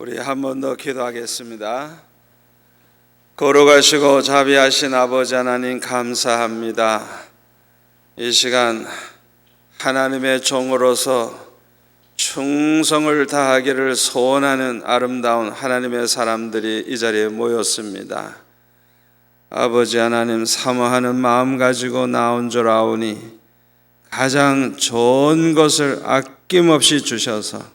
우리 한 번 더 기도하겠습니다. 거룩하시고 자비하신 아버지 하나님 감사합니다. 이 시간 하나님의 종으로서 충성을 다하기를 소원하는 아름다운 하나님의 사람들이 이 자리에 모였습니다. 아버지 하나님 사모하는 마음 가지고 나온 줄 아오니 가장 좋은 것을 아낌없이 주셔서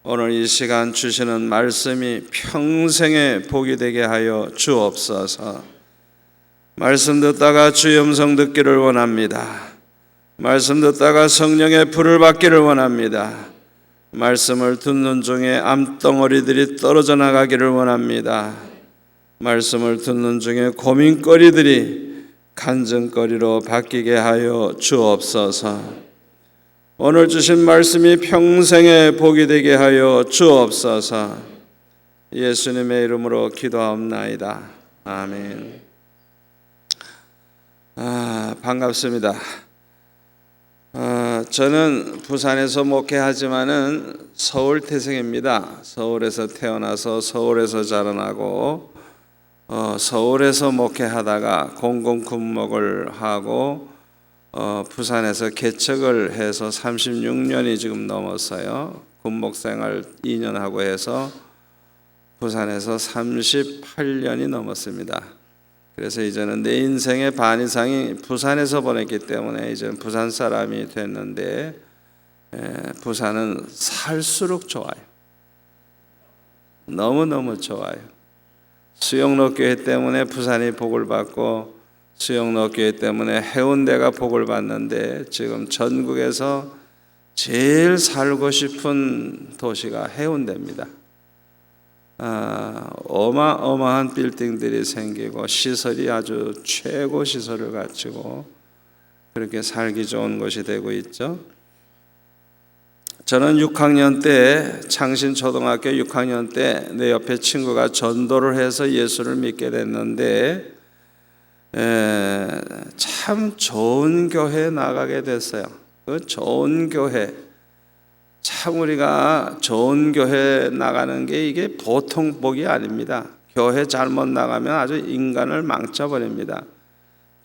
오늘 이 시간 주시는 말씀이 평생의 복이 되게 하여 주옵소서. 말씀 듣다가 주의 음성 듣기를 원합니다. 말씀 듣다가 성령의 불을 받기를 원합니다. 말씀을 듣는 중에 암덩어리들이 떨어져 나가기를 원합니다. 말씀을 듣는 중에 고민거리들이 간증거리로 바뀌게 하여 주옵소서. 오늘 주신 말씀이 평생의 복이 되게 하여 주옵소서. 예수님의 이름으로 기도하옵나이다. 아멘. 반갑습니다. 저는 부산에서 목회하지만은 서울 태생입니다. 서울에서 태어나서 서울에서 자라나고 서울에서 목회하다가 공공군목을 하고 부산에서 개척을 해서 36년이 지금 넘었어요. 군목생활 2년 하고 해서 부산에서 38년이 넘었습니다. 그래서 이제는 내 인생의 반 이상이 부산에서 보냈기 때문에 이제는 부산 사람이 됐는데 부산은 살수록 좋아요. 너무너무 좋아요. 수영로교회 때문에 부산이 복을 받고 수영로교회 때문에 해운대가 복을 받는데 지금 전국에서 제일 살고 싶은 도시가 해운대입니다. 어마어마한 빌딩들이 생기고 시설이 아주 최고 시설을 갖추고 그렇게 살기 좋은 곳이 되고 있죠. 저는 6학년 때 창신초등학교 6학년 때 내 옆에 친구가 전도를 해서 예수를 믿게 됐는데 참 좋은 교회에 나가게 됐어요. 그 좋은 교회, 참 우리가 좋은 교회 나가는 게 이게 보통 복이 아닙니다. 교회 잘못 나가면 아주 인간을 망쳐버립니다.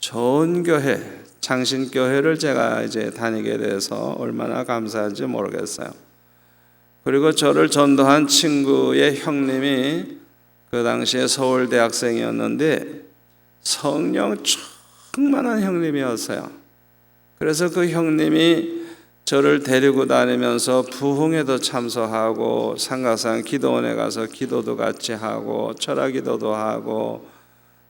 좋은 교회, 창신교회를 제가 이제 다니게 돼서 얼마나 감사한지 모르겠어요. 그리고 저를 전도한 친구의 형님이 그 당시에 서울대학생이었는데 성령 충만한 형님이었어요. 그래서 그 형님이 저를 데리고 다니면서 부흥회도 참석하고 삼각산 기도원에 가서 기도도 같이 하고 철학기도도 하고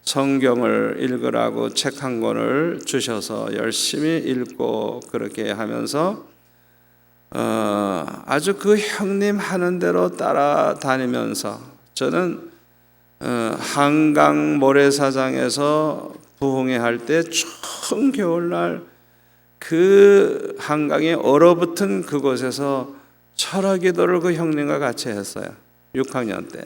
성경을 읽으라고 책 한 권을 주셔서 열심히 읽고 그렇게 하면서 아주 그 형님 하는 대로 따라다니면서 저는 한강 모래사장에서 부흥회 할 때 추운 겨울날 그 한강에 얼어붙은 그곳에서 철학기도를 그 형님과 같이 했어요. 6학년 때.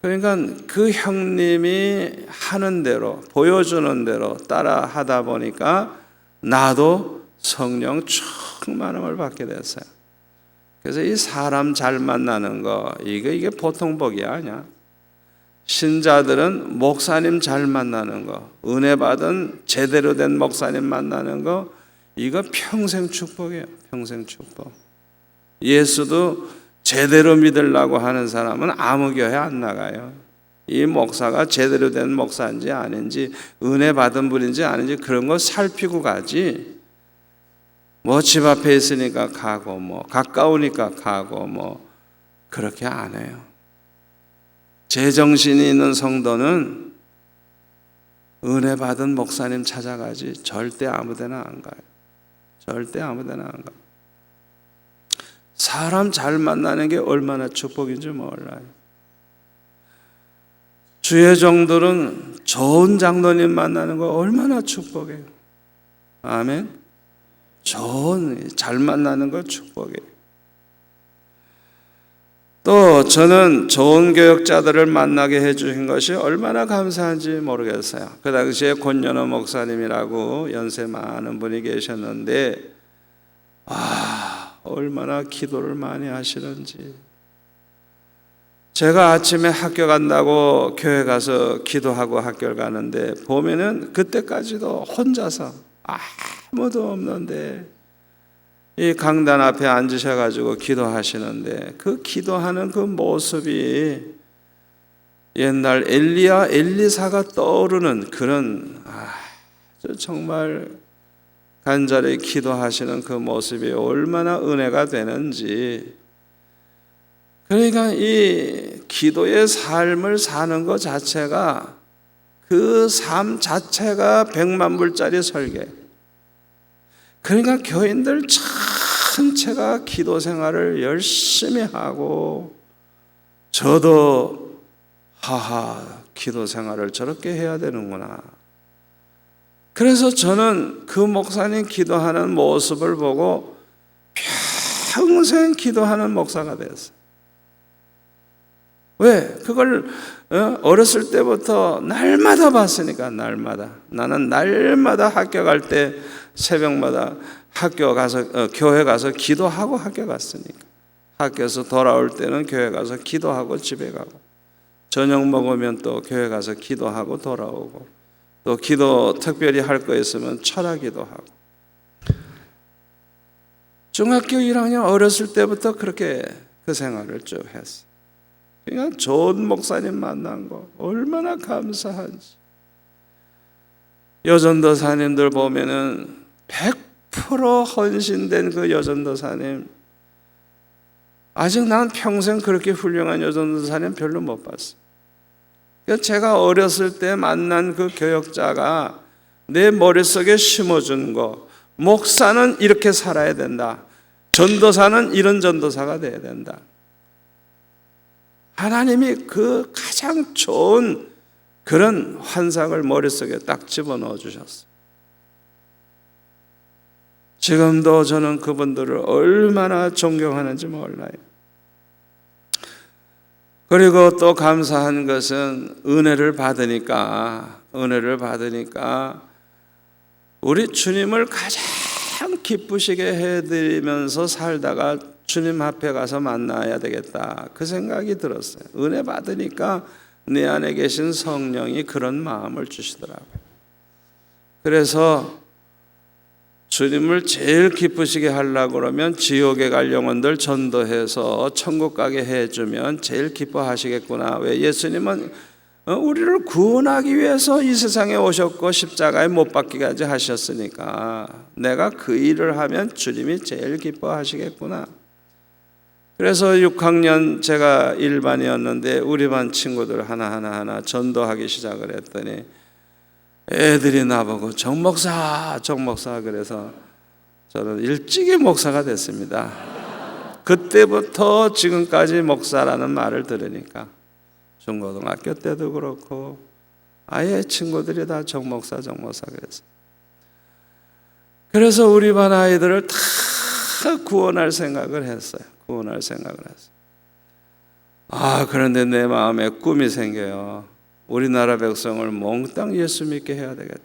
그러니까 그 형님이 하는 대로 보여주는 대로 따라 하다 보니까 나도 성령 충만함을 받게 됐어요. 그래서 이 사람 잘 만나는 거 이게 보통 복이 아니야. 신자들은 목사님 잘 만나는 거, 은혜 받은 제대로 된 목사님 만나는 거 이거 평생 축복이에요. 평생 축복. 예수도 제대로 믿으려고 하는 사람은 아무 교회 안 나가요. 이 목사가 제대로 된 목사인지 아닌지 은혜 받은 분인지 아닌지 그런 거 살피고 가지. 뭐 집 앞에 있으니까 가고 뭐 가까우니까 가고 뭐 그렇게 안 해요. 제정신이 있는 성도는 은혜 받은 목사님 찾아가지 절대 아무데나 안 가요. 절대 아무데나 안 가요. 사람 잘 만나는 게 얼마나 축복인지 몰라요. 주의 종들은 좋은 장로님 만나는 거 얼마나 축복이에요. 아멘. 잘 만나는 거 축복이에요. 또 저는 좋은 교역자들을 만나게 해주신 것이 얼마나 감사한지 모르겠어요. 그 당시에 권연호 목사님이라고 연세 많은 분이 계셨는데 얼마나 기도를 많이 하시는지 제가 아침에 학교 간다고 교회 가서 기도하고 학교를 가는데 보면은 그때까지도 혼자서 아무도 없는데 이 강단 앞에 앉으셔가지고 기도하시는데 그 기도하는 그 모습이 옛날 엘리야 엘리사가 떠오르는 그런 정말 간절히 기도하시는 그 모습이 얼마나 은혜가 되는지. 그러니까 이 기도의 삶을 사는 것 자체가 그 삶 자체가 100만 불짜리 설계. 그러니까 교인들 전체가 기도 생활을 열심히 하고 저도 기도 생활을 저렇게 해야 되는구나. 그래서 저는 그 목사님 기도하는 모습을 보고 평생 기도하는 목사가 됐어요. 왜? 그걸 어렸을 때부터 날마다 봤으니까. 날마다. 나는 날마다 학교 갈 때 새벽마다 학교 가서 교회 가서 기도하고 학교 갔으니까. 학교에서 돌아올 때는 교회 가서 기도하고 집에 가고, 저녁 먹으면 또 교회 가서 기도하고 돌아오고, 또 기도 특별히 할 거 있으면 철학기도 하고. 중학교 1학년 어렸을 때부터 그렇게 그 생활을 쭉 했어요. 그러니까 좋은 목사님 만난 거 얼마나 감사한지. 여전도사님들 보면은 100% 헌신된 그 여전도사님, 아직 난 평생 그렇게 훌륭한 여전도사님 별로 못 봤어요. 그러니까 제가 어렸을 때 만난 그 교역자가 내 머릿속에 심어준 거, 목사는 이렇게 살아야 된다, 전도사는 이런 전도사가 돼야 된다. 하나님이 그 가장 좋은 그런 환상을 머릿속에 딱 집어넣어 주셨어요. 지금도 저는 그분들을 얼마나 존경하는지 몰라요. 그리고 또 감사한 것은 은혜를 받으니까 우리 주님을 가장 기쁘시게 해드리면서 살다가 주님 앞에 가서 만나야 되겠다, 그 생각이 들었어요. 은혜 받으니까 내 안에 계신 성령이 그런 마음을 주시더라고요. 그래서 주님을 제일 기쁘시게 하려고 그러면 지옥에 갈 영혼들 전도해서 천국 가게 해주면 제일 기뻐하시겠구나. 왜? 예수님은 우리를 구원하기 위해서 이 세상에 오셨고 십자가에 못 박히까지 하셨으니까 내가 그 일을 하면 주님이 제일 기뻐하시겠구나. 그래서 6학년 제가 일반이었는데 우리 반 친구들 하나하나 전도하기 시작을 했더니 애들이 나보고 정목사 그래서 저는 일찍이 목사가 됐습니다. 그때부터 지금까지 목사라는 말을 들으니까 중고등학교 때도 그렇고 아예 친구들이 다 정목사 그래서 우리 반 아이들을 다 구원할 생각을 했어요. 그런데 내 마음에 꿈이 생겨요. 우리나라 백성을 몽땅 예수 믿게 해야 되겠다.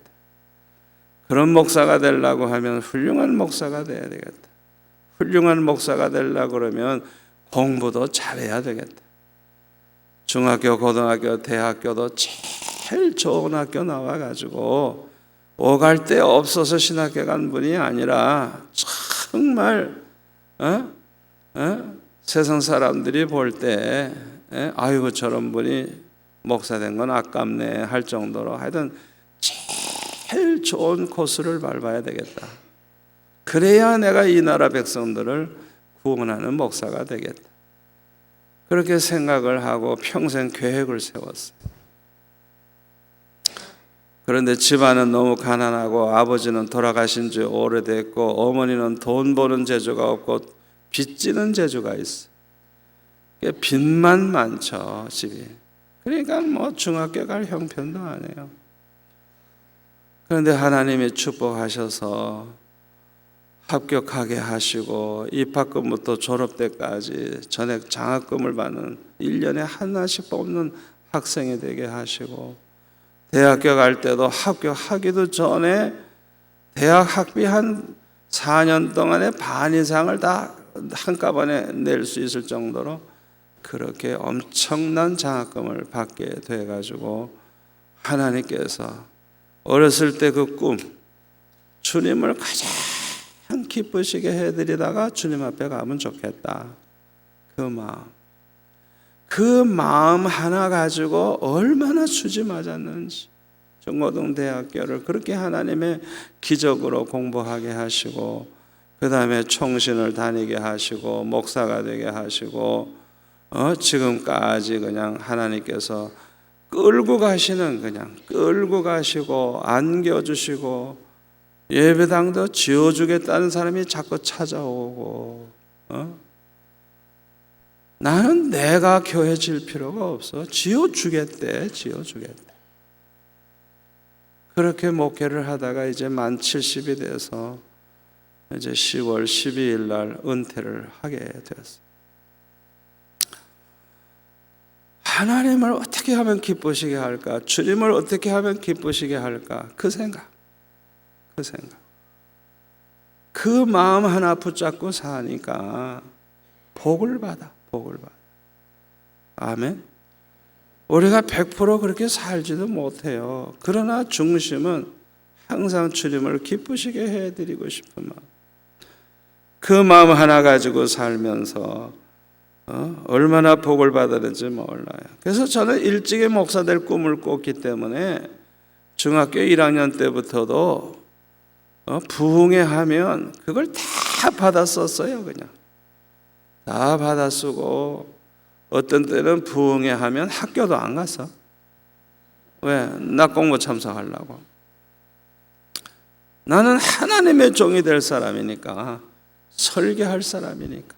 그런 목사가 되려고 하면 훌륭한 목사가 돼야 되겠다. 훌륭한 목사가 되려고 그러면 공부도 잘해야 되겠다. 중학교, 고등학교, 대학교도 제일 좋은 학교 나와가지고 오갈 데 없어서 신학교 간 분이 아니라 정말 세상 사람들이 볼 때 아이고 저런 분이 목사 된 건 아깝네 할 정도로 하여튼 제일 좋은 코스를 밟아야 되겠다. 그래야 내가 이 나라 백성들을 구원하는 목사가 되겠다. 그렇게 생각을 하고 평생 계획을 세웠어요. 그런데 집안은 너무 가난하고 아버지는 돌아가신 지 오래됐고 어머니는 돈 버는 재주가 없고 빚지는 재주가 있어. 빚만 많죠, 집이. 그러니까 중학교 갈 형편도 아니에요. 그런데 하나님이 축복하셔서 합격하게 하시고 입학금부터 졸업 때까지 전액 장학금을 받는 1년에 하나씩 뽑는 학생이 되게 하시고 대학교 갈 때도 합격하기도 전에 대학 학비 한 4년 동안에 반 이상을 다 한꺼번에 낼 수 있을 정도로 그렇게 엄청난 장학금을 받게 돼가지고 하나님께서 어렸을 때 그 꿈, 주님을 가장 기쁘시게 해드리다가 주님 앞에 가면 좋겠다. 그 마음 하나 가지고 얼마나 수지 맞았는지, 중고등대학교를 그렇게 하나님의 기적으로 공부하게 하시고, 그 다음에 총신을 다니게 하시고, 목사가 되게 하시고, 지금까지 그냥 하나님께서 끌고 가시는, 그냥 끌고 가시고 안겨주시고, 예배당도 지어주겠다는 사람이 자꾸 찾아오고, 나는 내가 교회 질 필요가 없어. 지어주겠대. 그렇게 목회를 하다가 이제 만 70이 돼서 이제 10월 12일 날 은퇴를 하게 되었어요. 하나님을 어떻게 하면 기쁘시게 할까? 주님을 어떻게 하면 기쁘시게 할까? 그 생각. 그 마음 하나 붙잡고 사니까 복을 받아. 아멘. 우리가 100% 그렇게 살지도 못해요. 그러나 중심은 항상 주님을 기쁘시게 해드리고 싶은 마음. 그 마음 하나 가지고 살면서 얼마나 복을 받았는지 몰라요. 그래서 저는 일찍이 목사 될 꿈을 꿨기 때문에 중학교 1학년 때부터도 부흥회 하면 그걸 다 받아 썼어요. 그냥 다 받아 쓰고, 어떤 때는 부흥회 하면 학교도 안 갔어. 왜? 나 공부 참석하려고. 나는 하나님의 종이 될 사람이니까, 설계할 사람이니까.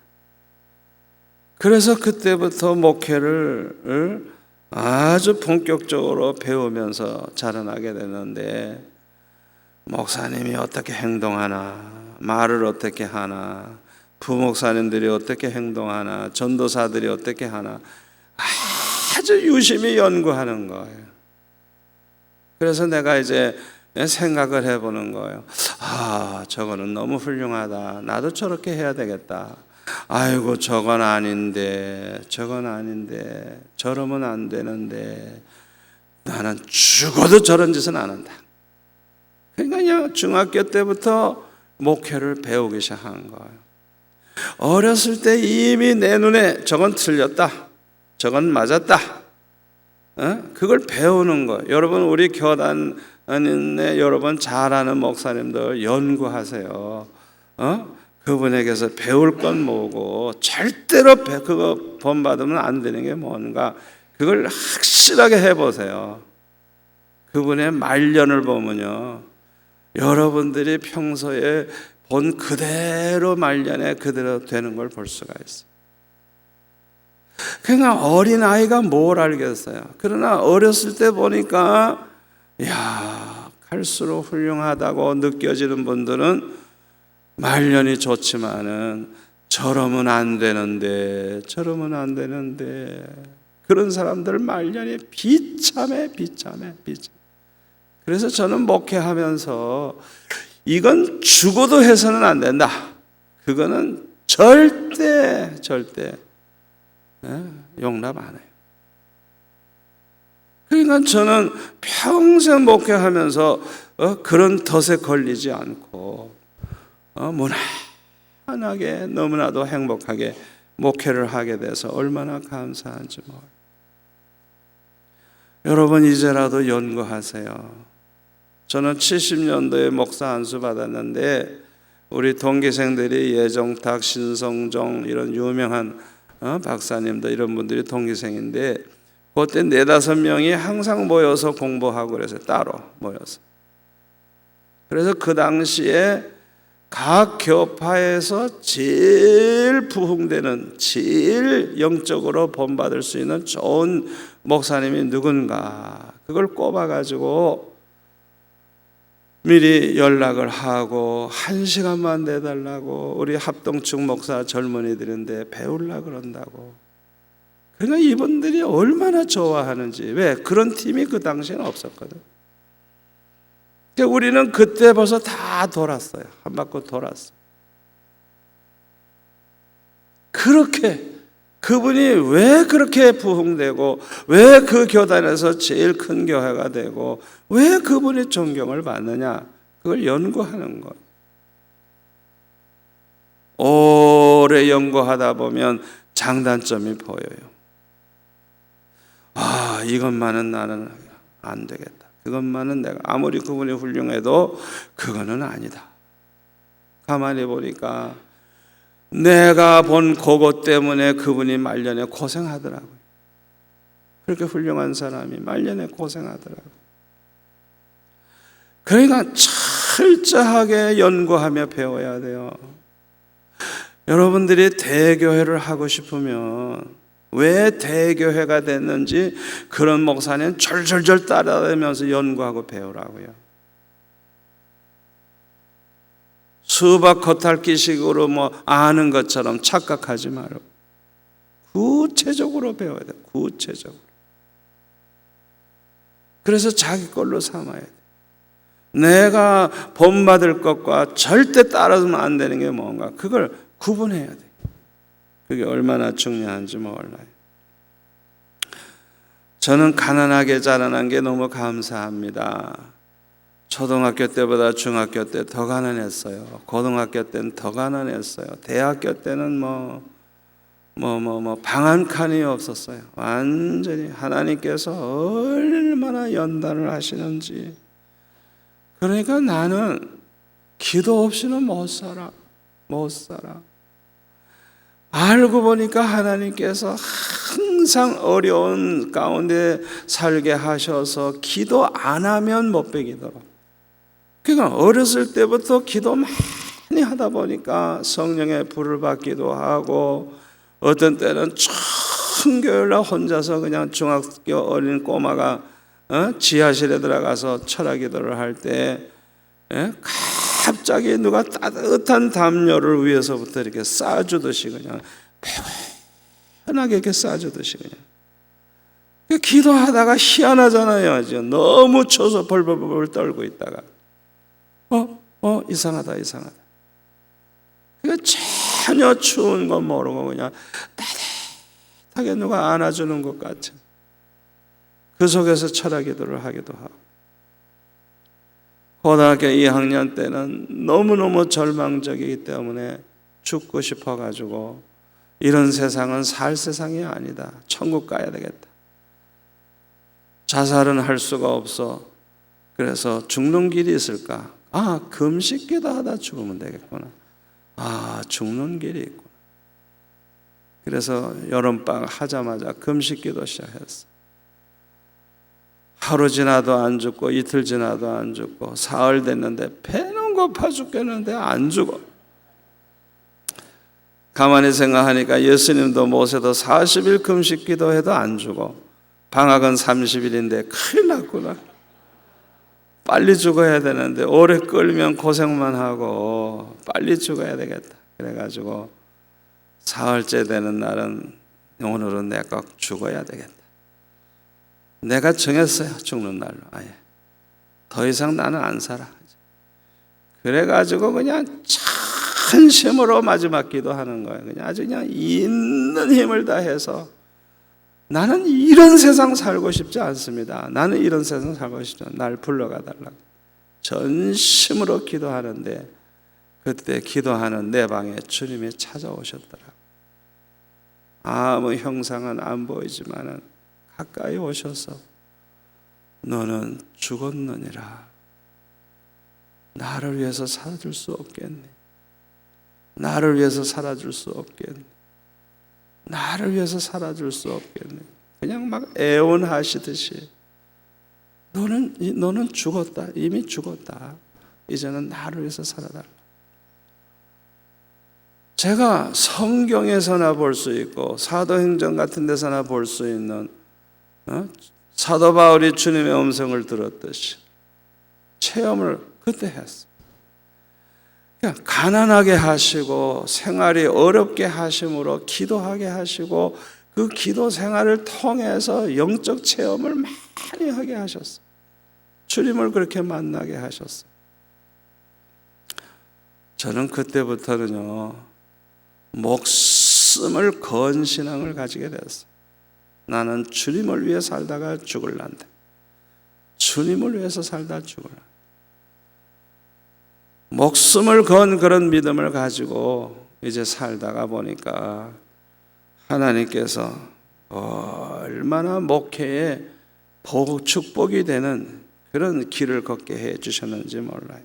그래서 그때부터 목회를 아주 본격적으로 배우면서 자라나게 되는데, 목사님이 어떻게 행동하나, 말을 어떻게 하나, 부목사님들이 어떻게 행동하나, 전도사들이 어떻게 하나 아주 유심히 연구하는 거예요. 그래서 내가 이제 생각을 해보는 거예요. 저거는 너무 훌륭하다. 나도 저렇게 해야 되겠다. 아이고, 저건 아닌데, 저러면 안 되는데, 나는 죽어도 저런 짓은 안 한다. 그러니까 중학교 때부터 목회를 배우기 시작한 거예요. 어렸을 때 이미 내 눈에 저건 틀렸다, 저건 맞았다, 그걸 배우는 거예요. 여러분, 우리 교단에 여러분 잘 아는 목사님들 연구하세요. 그분에게서 배울 건 뭐고, 절대로 그거 본받으면 안 되는 게 뭔가, 그걸 확실하게 해보세요. 그분의 말년을 보면요, 여러분들이 평소에 본 그대로 말년에 그대로 되는 걸 볼 수가 있어요. 그러니까 어린아이가 뭘 알겠어요. 그러나 어렸을 때 보니까 갈수록 훌륭하다고 느껴지는 분들은 말년이 좋지만은 저러면 안 되는데 그런 사람들 말년이 비참해. 그래서 저는 목회하면서 이건 죽어도 해서는 안 된다. 그거는 절대 용납 안 해요. 그러니까 저는 평생 목회하면서 그런 덫에 걸리지 않고 무난하게 너무나도 행복하게 목회를 하게 돼서 얼마나 감사한지 몰라요. 여러분, 이제라도 연구하세요. 저는 70년도에 목사 안수 받았는데, 우리 동기생들이 예정탁, 신성종 이런 유명한 박사님들 이런 분들이 동기생인데, 그때 4-5명이 항상 모여서 공부하고 그래서 따로 모여서. 그래서 그 당시에 각 교파에서 제일 부흥되는, 제일 영적으로 본받을 수 있는 좋은 목사님이 누군가, 그걸 꼽아가지고 미리 연락을 하고 1시간만 내달라고 우리 합동축 목사 젊은이들인데 배우려고 그런다고. 그러니까 이분들이 얼마나 좋아하는지. 왜? 그런 팀이 그 당시에는 없었거든. 그러니까 우리는 그때 벌써 다 돌았어요. 한 바퀴 돌았어. 그렇게 그분이 왜 그렇게 부흥되고 왜 그 교단에서 제일 큰 교회가 되고 왜 그분이 존경을 받느냐, 그걸 연구하는 것. 오래 연구하다 보면 장단점이 보여요. 아, 이것만은 나는 안 되겠다. 그것만은 내가 아무리 그분이 훌륭해도 그거는 아니다. 가만히 보니까 내가 본 그것 때문에 그분이 말년에 고생하더라고요. 그렇게 훌륭한 사람이 말년에 고생하더라고요. 그러니까 철저하게 연구하며 배워야 돼요. 여러분들이 대교회를 하고 싶으면 왜 대교회가 됐는지 그런 목사는 절절절 따라다니면서 연구하고 배우라고요. 수박 겉핥기식으로 아는 것처럼 착각하지 말고 구체적으로 배워야 돼요. 구체적으로. 그래서 자기 걸로 삼아야 돼요. 내가 본받을 것과 절대 따라서는 안 되는 게 뭔가, 그걸 구분해야 돼요. 그게 얼마나 중요한지 몰라요. 저는 가난하게 자라난 게 너무 감사합니다. 초등학교 때보다 중학교 때 더 가난했어요. 고등학교 때는 더 가난했어요. 대학교 때는 방 한 칸이 없었어요. 완전히 하나님께서 얼마나 연단을 하시는지. 그러니까 나는 기도 없이는 못 살아. 알고 보니까 하나님께서 항상 어려운 가운데 살게 하셔서 기도 안 하면 못 베기더라고요. 그러니까 어렸을 때부터 기도 많이 하다 보니까 성령의 불을 받기도 하고, 어떤 때는 청교일날 혼자서 그냥 중학교 어린 꼬마가 지하실에 들어가서 철학 기도를 할 때 갑자기 누가 따뜻한 담요를 위에서부터 이렇게 쏴주듯이 그냥 편하게 이렇게 쏴주듯이 그냥 기도하다가 희한하잖아요. 지금 너무 쳐서 벌벌벌 떨고 있다가 이상하다. 전혀 추운 건 모르고 그냥 따뜻하게 누가 안아주는 것 같은, 그 속에서 철학 기도를 하기도 하고. 고등학교 2학년 때는 너무너무 절망적이기 때문에 죽고 싶어가지고, 이런 세상은 살 세상이 아니다. 천국 가야 되겠다. 자살은 할 수가 없어. 그래서 죽는 길이 있을까? 금식 기도하다 죽으면 되겠구나. 죽는 길이 있구나. 그래서 여름방 하자마자 금식 기도 시작했어. 하루 지나도 안 죽고 이틀 지나도 안 죽고 사흘 됐는데 배는 고파 죽겠는데 안 죽어. 가만히 생각하니까 예수님도 모세도 40일 금식 기도해도 안 죽어. 방학은 30일인데 큰일 났구나. 빨리 죽어야 되는데 오래 끌면 고생만 하고 빨리 죽어야 되겠다. 그래가지고 사흘째 되는 날은 오늘은 내가 꼭 죽어야 되겠다. 내가 정했어요. 죽는 날로. 아예 더 이상 나는 안 살아. 그래가지고 그냥 찬심으로 마지막 기도하는 거예요. 그냥 아주 그냥 있는 힘을 다해서, 나는 이런 세상 살고 싶지 않습니다. 나는 이런 세상 살고 싶지 않습니다. 날 불러가 달라고 전심으로 기도하는데, 그때 기도하는 내 방에 주님이 찾아오셨더라. 아무 형상은 안 보이지만은 가까이 오셔서 너는 죽었느니라. 나를 위해서 살아줄 수 없겠니? 나를 위해서 살아줄 수 없겠니? 나를 위해서 살아줄 수 없겠니? 그냥 막 애원하시듯이 너는 죽었다. 이미 죽었다. 이제는 나를 위해서 살아달라. 제가 성경에서나 볼 수 있고 사도행전 같은 데서나 볼 수 있는 사도 바울이 주님의 음성을 들었듯이 체험을 그때 했어요. 그러니까 가난하게 하시고 생활이 어렵게 하심으로 기도하게 하시고, 그 기도 생활을 통해서 영적 체험을 많이 하게 하셨어요. 주님을 그렇게 만나게 하셨어요. 저는 그때부터는요, 목숨을 건 신앙을 가지게 되었어요. 나는 주님을 위해 살다가 죽을란다. 주님을 위해서 살다 죽을란다. 목숨을 건 그런 믿음을 가지고 이제 살다가 보니까 하나님께서 얼마나 목회에 축복이 되는 그런 길을 걷게 해 주셨는지 몰라요.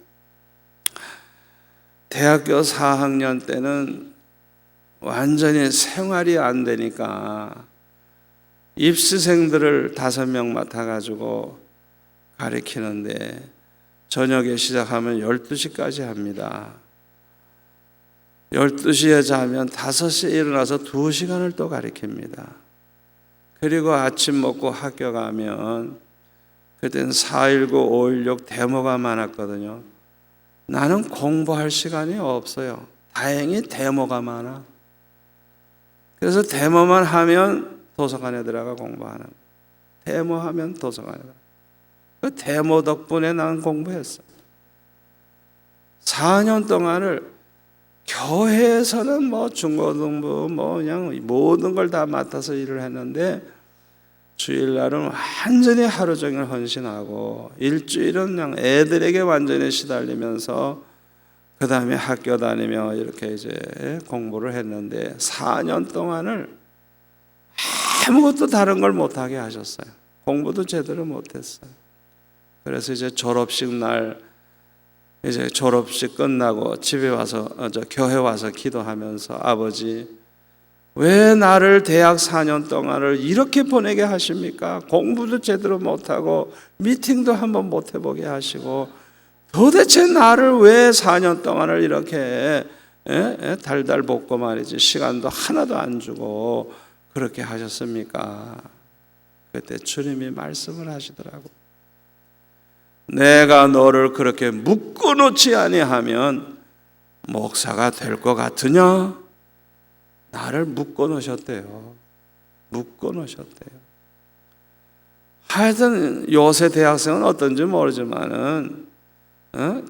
대학교 4학년 때는 완전히 생활이 안 되니까 입시생들을 5명 맡아가지고 가르치는데 저녁에 시작하면 12시까지 합니다. 12시에 자면 5시에 일어나서 2시간을 또 가르칩니다. 그리고 아침 먹고 학교 가면 그때는 4.19, 5.16 데모가 많았거든요. 나는 공부할 시간이 없어요. 다행히 데모가 많아. 그래서 데모만 하면 도서관에 들어가 공부하는 거예요. 데모하면 도서관에 들어가. 그 데모 덕분에 난 공부했어. 4년 동안을 교회에서는 뭐 중고등부 뭐 그냥 모든 걸 다 맡아서 일을 했는데 주일날은 완전히 하루 종일 헌신하고 일주일은 그냥 애들에게 완전히 시달리면서 그 다음에 학교 다니며 이렇게 이제 공부를 했는데 4년 동안을 아무것도 다른 걸 못하게 하셨어요. 공부도 제대로 못했어요. 그래서 이제 졸업식 날 이제 졸업식 끝나고 집에 와서 교회 와서 기도하면서 아버지 왜 나를 대학 4년 동안을 이렇게 보내게 하십니까? 공부도 제대로 못하고 미팅도 한번 못 해보게 하시고 도대체 나를 왜 4년 동안을 이렇게 달달 볶고 말이지 시간도 하나도 안 주고 그렇게 하셨습니까? 그때 주님이 말씀을 하시더라고. 내가 너를 그렇게 묶어놓지 아니하면 목사가 될 것 같으냐? 나를 묶어놓으셨대요. 묶어놓으셨대요. 하여튼 요새 대학생은 어떤지 모르지만은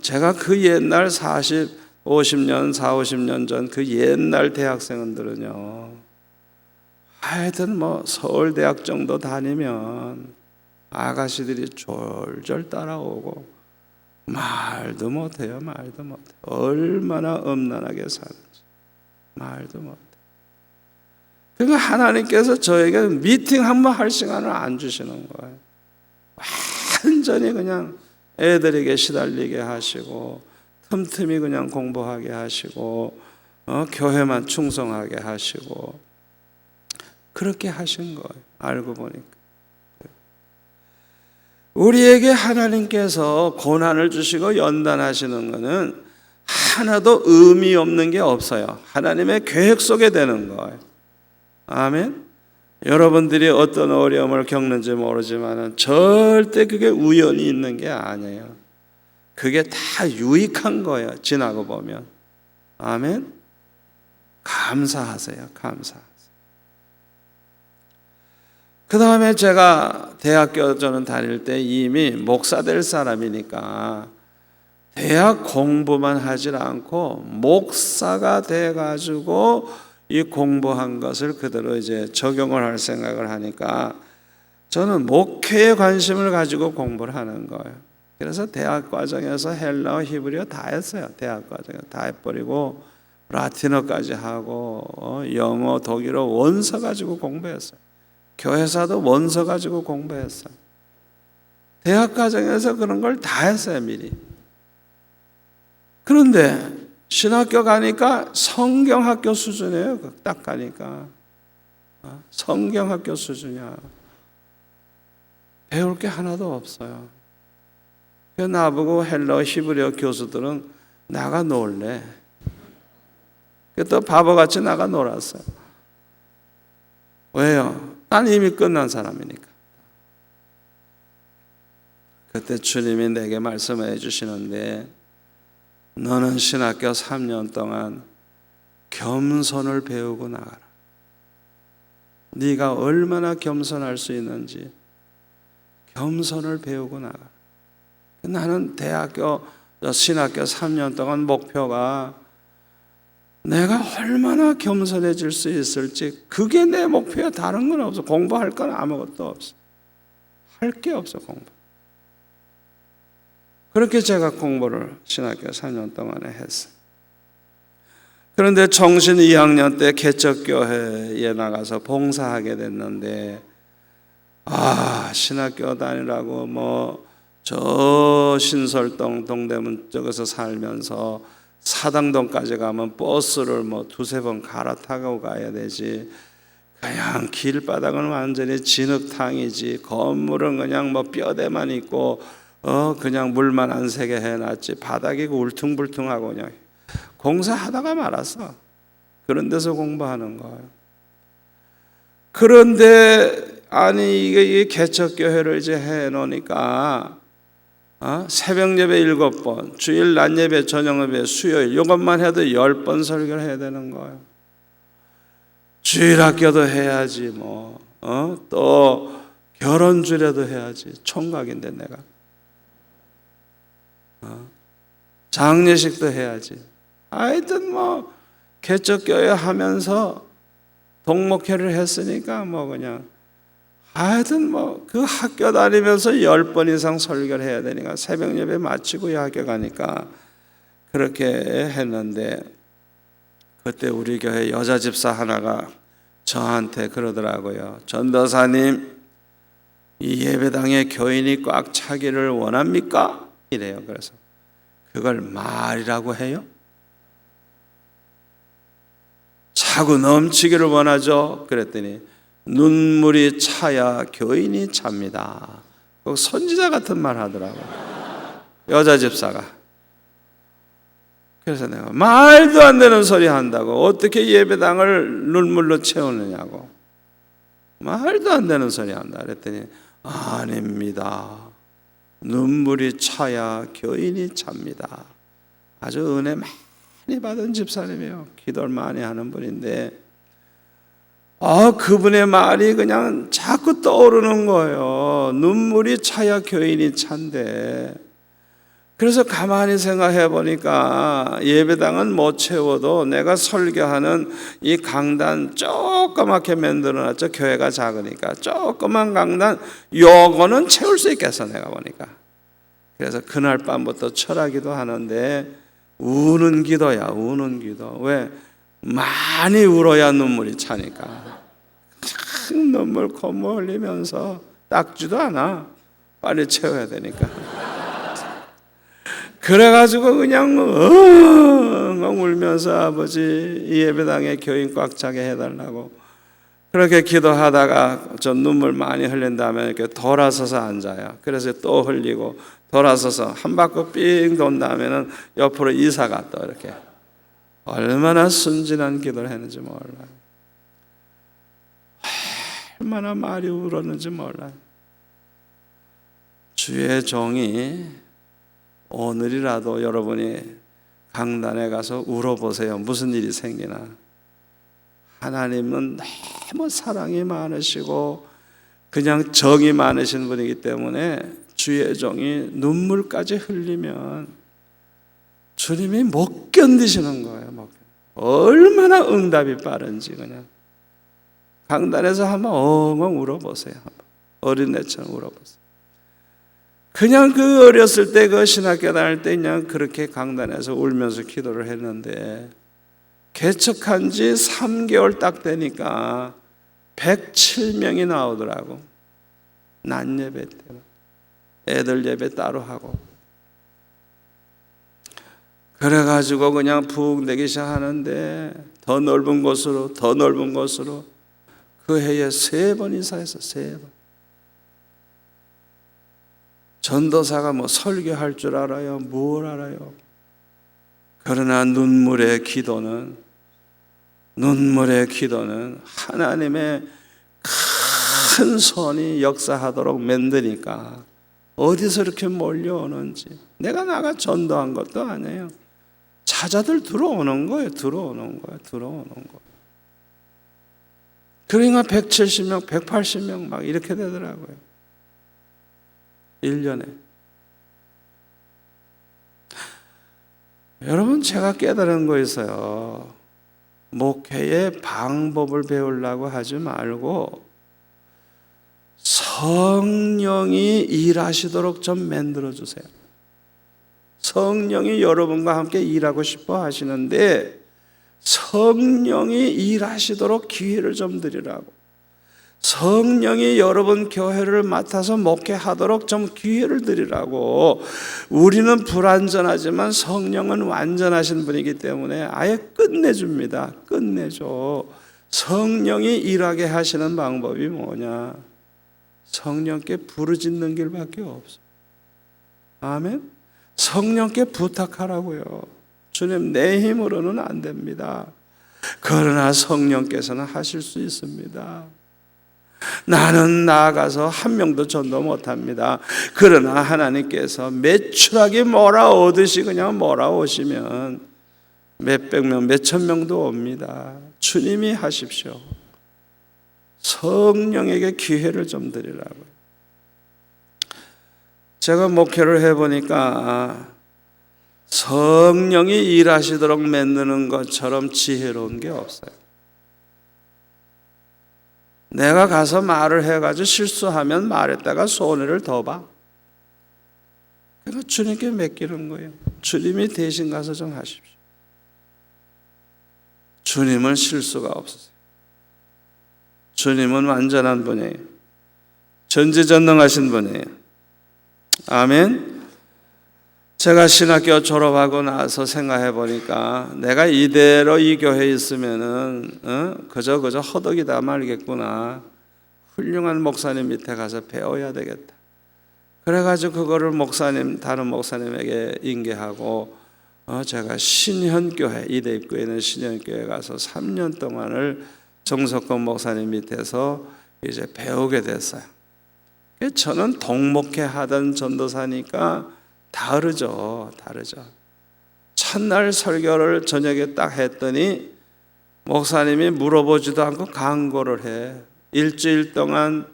제가 그 옛날 50년 전 그 옛날 대학생들은요 하여튼 뭐 서울대학 정도 다니면 아가씨들이 졸졸 따라오고 말도 못해요. 말도 못해. 얼마나 엄난하게 사는지 말도 못해. 그러니까 하나님께서 저에게 미팅 한번 할 시간을 안 주시는 거예요. 완전히 그냥 애들에게 시달리게 하시고 틈틈이 그냥 공부하게 하시고 교회만 충성하게 하시고 그렇게 하신 거예요. 알고 보니까. 우리에게 하나님께서 고난을 주시고 연단하시는 것은 하나도 의미 없는 게 없어요. 하나님의 계획 속에 되는 거예요. 아멘. 여러분들이 어떤 어려움을 겪는지 모르지만 절대 그게 우연히 있는 게 아니에요. 그게 다 유익한 거예요. 지나고 보면. 아멘. 감사하세요. 감사하세요. 그 다음에 제가 대학교 저는 다닐 때 이미 목사 될 사람이니까 대학 공부만 하질 않고 목사가 돼가지고 이 공부한 것을 그대로 이제 적용을 할 생각을 하니까 저는 목회에 관심을 가지고 공부를 하는 거예요. 그래서 대학 과정에서 헬라어, 히브리어 다 했어요. 대학 과정에 다 해버리고 라틴어까지 하고 영어, 독일어 원서 가지고 공부했어요. 교회사도 원서 가지고 공부했어요. 대학 과정에서 그런 걸 다 했어요. 미리. 그런데 신학교 가니까 성경학교 수준이에요. 딱 가니까 성경학교 수준이야. 배울 게 하나도 없어요. 그래서 나보고 헬라어, 히브리어 교수들은 나가 놀래. 또 바보같이 나가 놀았어요. 왜요? 난 이미 끝난 사람이니까. 그때 주님이 내게 말씀해 주시는데 너는 신학교 3년 동안 겸손을 배우고 나가라. 네가 얼마나 겸손할 수 있는지 겸손을 배우고 나가라. 나는 신학교 3년 동안 목표가 내가 얼마나 겸손해질 수 있을지, 그게 내 목표야. 다른 건 없어. 공부할 건 아무것도 없어. 할 게 없어, 공부. 그렇게 제가 공부를 신학교 4년 동안에 했어요. 그런데 청신 2학년 때 개척교회에 나가서 봉사하게 됐는데, 신학교 다니라고 저 신설동 동대문 쪽에서 살면서 사당동까지 가면 버스를 두세 번 갈아타고 가야 되지, 그냥 길바닥은 완전히 진흙탕이지, 건물은 그냥 뼈대만 있고 그냥 물만 안 새게 해놨지, 바닥이 울퉁불퉁하고 그냥 공사하다가 말았어. 그런 데서 공부하는 거예요. 그런데 이게 개척교회를 이제 해놓으니까 새벽 예배 7번, 주일 낮 예배, 저녁 예배, 수요일, 이것만 해도 10번 설교를 해야 되는 거예요. 주일 학교도 해야지, 또 결혼주례도 해야지. 총각인데 내가 장례식도 해야지. 하여튼 개척교회 하면서 동목회를 했으니까 그냥 하여튼 그 학교 다니면서 10번 이상 설교를 해야 되니까 새벽 예배 마치고 학교 가니까 그렇게 했는데, 그때 우리 교회 여자 집사 하나가 저한테 그러더라고요. 전도사님, 이 예배당에 교인이 꽉 차기를 원합니까? 이래요. 그래서 그걸 말이라고 해요? 차고 넘치기를 원하죠. 그랬더니 눈물이 차야 교인이 찹니다. 선지자 같은 말 하더라고요, 여자 집사가. 그래서 내가 말도 안 되는 소리 한다고, 어떻게 예배당을 눈물로 채우느냐고, 말도 안 되는 소리 한다 그랬더니 아닙니다, 눈물이 차야 교인이 찹니다. 아주 은혜 많이 받은 집사님이에요. 기도를 많이 하는 분인데 그분의 말이 그냥 자꾸 떠오르는 거예요. 눈물이 차야 교인이 찬데. 그래서 가만히 생각해 보니까 예배당은 못 채워도 내가 설교하는 이 강단 조그맣게 만들어놨죠. 교회가 작으니까 조그만 강단 요거는 채울 수 있겠어, 내가 보니까. 그래서 그날 밤부터 철학기도 하는데 우는 기도야, 우는 기도. 왜? 많이 울어야 눈물이 차니까. 참 눈물 콧물 흘리면서 닦지도 않아. 빨리 채워야 되니까. 그래가지고 그냥 엉엉 울면서 아버지 이 예배당에 교인 꽉 차게 해달라고 그렇게 기도하다가 저 눈물 많이 흘린 다음에 이렇게 돌아서서 앉아요. 그래서 또 흘리고 돌아서서 한 바퀴 삥 돈 다음에는 옆으로 이사가 또 이렇게. 얼마나 순진한 기도를 했는지 몰라요. 얼마나 많이 울었는지 몰라요. 주의 종이 오늘이라도 여러분이 강단에 가서 울어보세요. 무슨 일이 생기나. 하나님은 너무 사랑이 많으시고 그냥 정이 많으신 분이기 때문에 주의 종이 눈물까지 흘리면 주님이 못 견디시는 거예요. 얼마나 응답이 빠른지. 그냥 강단에서 한번 엉엉 울어보세요. 어린애처럼 울어보세요. 그냥 그 어렸을 때 그 신학교 다닐 때 그냥 그렇게 강단에서 울면서 기도를 했는데 개척한 지 3개월 딱 되니까 107명이 나오더라고. 낮 예배 때 애들 예배 따로 하고. 그래가지고 그냥 푹 내기 시작하는데 더 넓은 곳으로 더 넓은 곳으로 그 해에 3번 이사해서 3번. 전도사가 설교할 줄 알아요? 뭘 알아요? 그러나 눈물의 기도는 하나님의 큰 손이 역사하도록 만드니까 어디서 이렇게 몰려오는지. 내가 나가 전도한 것도 아니에요. 자자들 들어오는 거예요. 들어오는 거예요. 그러니까 170명, 180명 막 이렇게 되더라고요. 1년에. 여러분, 제가 깨달은 거 있어요. 목회의 방법을 배우려고 하지 말고 성령이 일하시도록 좀 만들어 주세요. 성령이 여러분과 함께 일하고 싶어 하시는데 성령이 일하시도록 기회를 좀 드리라고. 성령이 여러분 교회를 맡아서 목회하도록 좀 기회를 드리라고. 우리는 불완전하지만 성령은 완전하신 분이기 때문에 아예 끝내줍니다. 끝내줘. 성령이 일하게 하시는 방법이 뭐냐? 성령께 부르짖는 길밖에 없어. 아멘. 성령께 부탁하라고요. 주님, 내 힘으로는 안 됩니다. 그러나 성령께서는 하실 수 있습니다. 나는 나아가서 한 명도 전도 못합니다. 그러나 하나님께서 매출하게 몰아오듯이 그냥 몰아오시면 몇백 명, 몇천 명도 옵니다. 주님이 하십시오. 성령에게 기회를 좀 드리라고요. 제가 목회를 해보니까 성령이 일하시도록 만드는 것처럼 지혜로운 게 없어요. 내가 가서 말을 해가지고 실수하면 말했다가 손해를 더 봐. 그래서 주님께 맡기는 거예요. 주님이 대신 가서 좀 하십시오. 주님은 실수가 없으세요. 주님은 완전한 분이에요. 전지전능하신 분이에요. 아멘. 제가 신학교 졸업하고 나서 생각해 보니까 내가 이대로 이 교회에 있으면은 그저 허덕이다 말겠구나. 훌륭한 목사님 밑에 가서 배워야 되겠다. 그래가지고 그거를 다른 목사님에게 인계하고 제가 신현교회, 이대입구에 있는 신현교회 가서 3년 동안을 정석권 목사님 밑에서 이제 배우게 됐어요. 저는 동목회 하던 전도사니까 다르죠. 첫날 설교를 저녁에 딱 했더니 목사님이 물어보지도 않고 강고를 해. 일주일 동안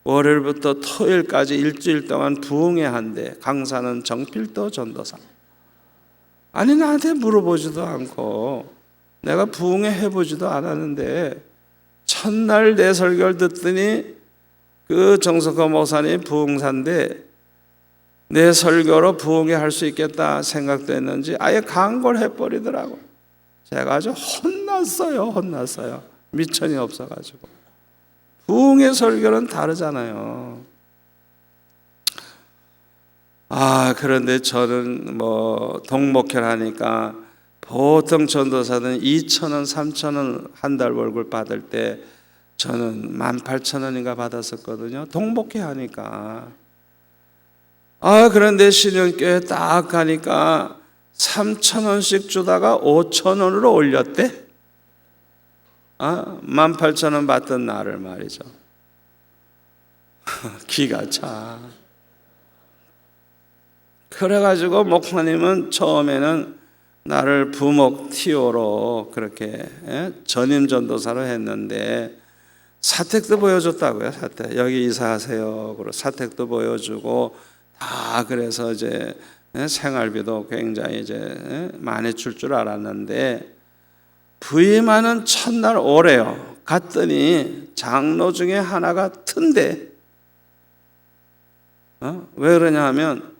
월요일부터 토요일까지 일주일 동안 부흥회 한대. 강사는 정필도 전도사. 아니 나한테 물어보지도 않고 내가 부흥회 해보지도 않았는데 첫날 내 설교를 듣더니 그 정석호 목사님 부흥사인데 내 설교로 부흥회 할 수 있겠다 생각도 했는지 아예 강고를 해버리더라고. 제가 아주 혼났어요. 미천이 없어가지고. 부흥회 설교는 다르잖아요. 그런데 저는 동목회를 하니까 보통 전도사는 2,000원, 3,000원 한 달 월급 받을 때 저는 18,000원인가 받았었거든요. 동목회 하니까. 그런데 신현교회 딱 가니까 3,000원씩 주다가 5,000원으로 올렸대. 18,000원 받던 나를 말이죠. 기가 차. 그래가지고 목사님은 처음에는 나를 부목 티오로 그렇게 전임 전도사로 했는데 사택도 보여줬다고요. 사택. 여기 이사하세요. 그리고 사택도 보여주고 다 그래서 이제 생활비도 굉장히 이제 많이 줄 알았는데 부임하는 첫날 오래요. 갔더니 장로 중에 하나가 튼대. 왜 그러냐 하면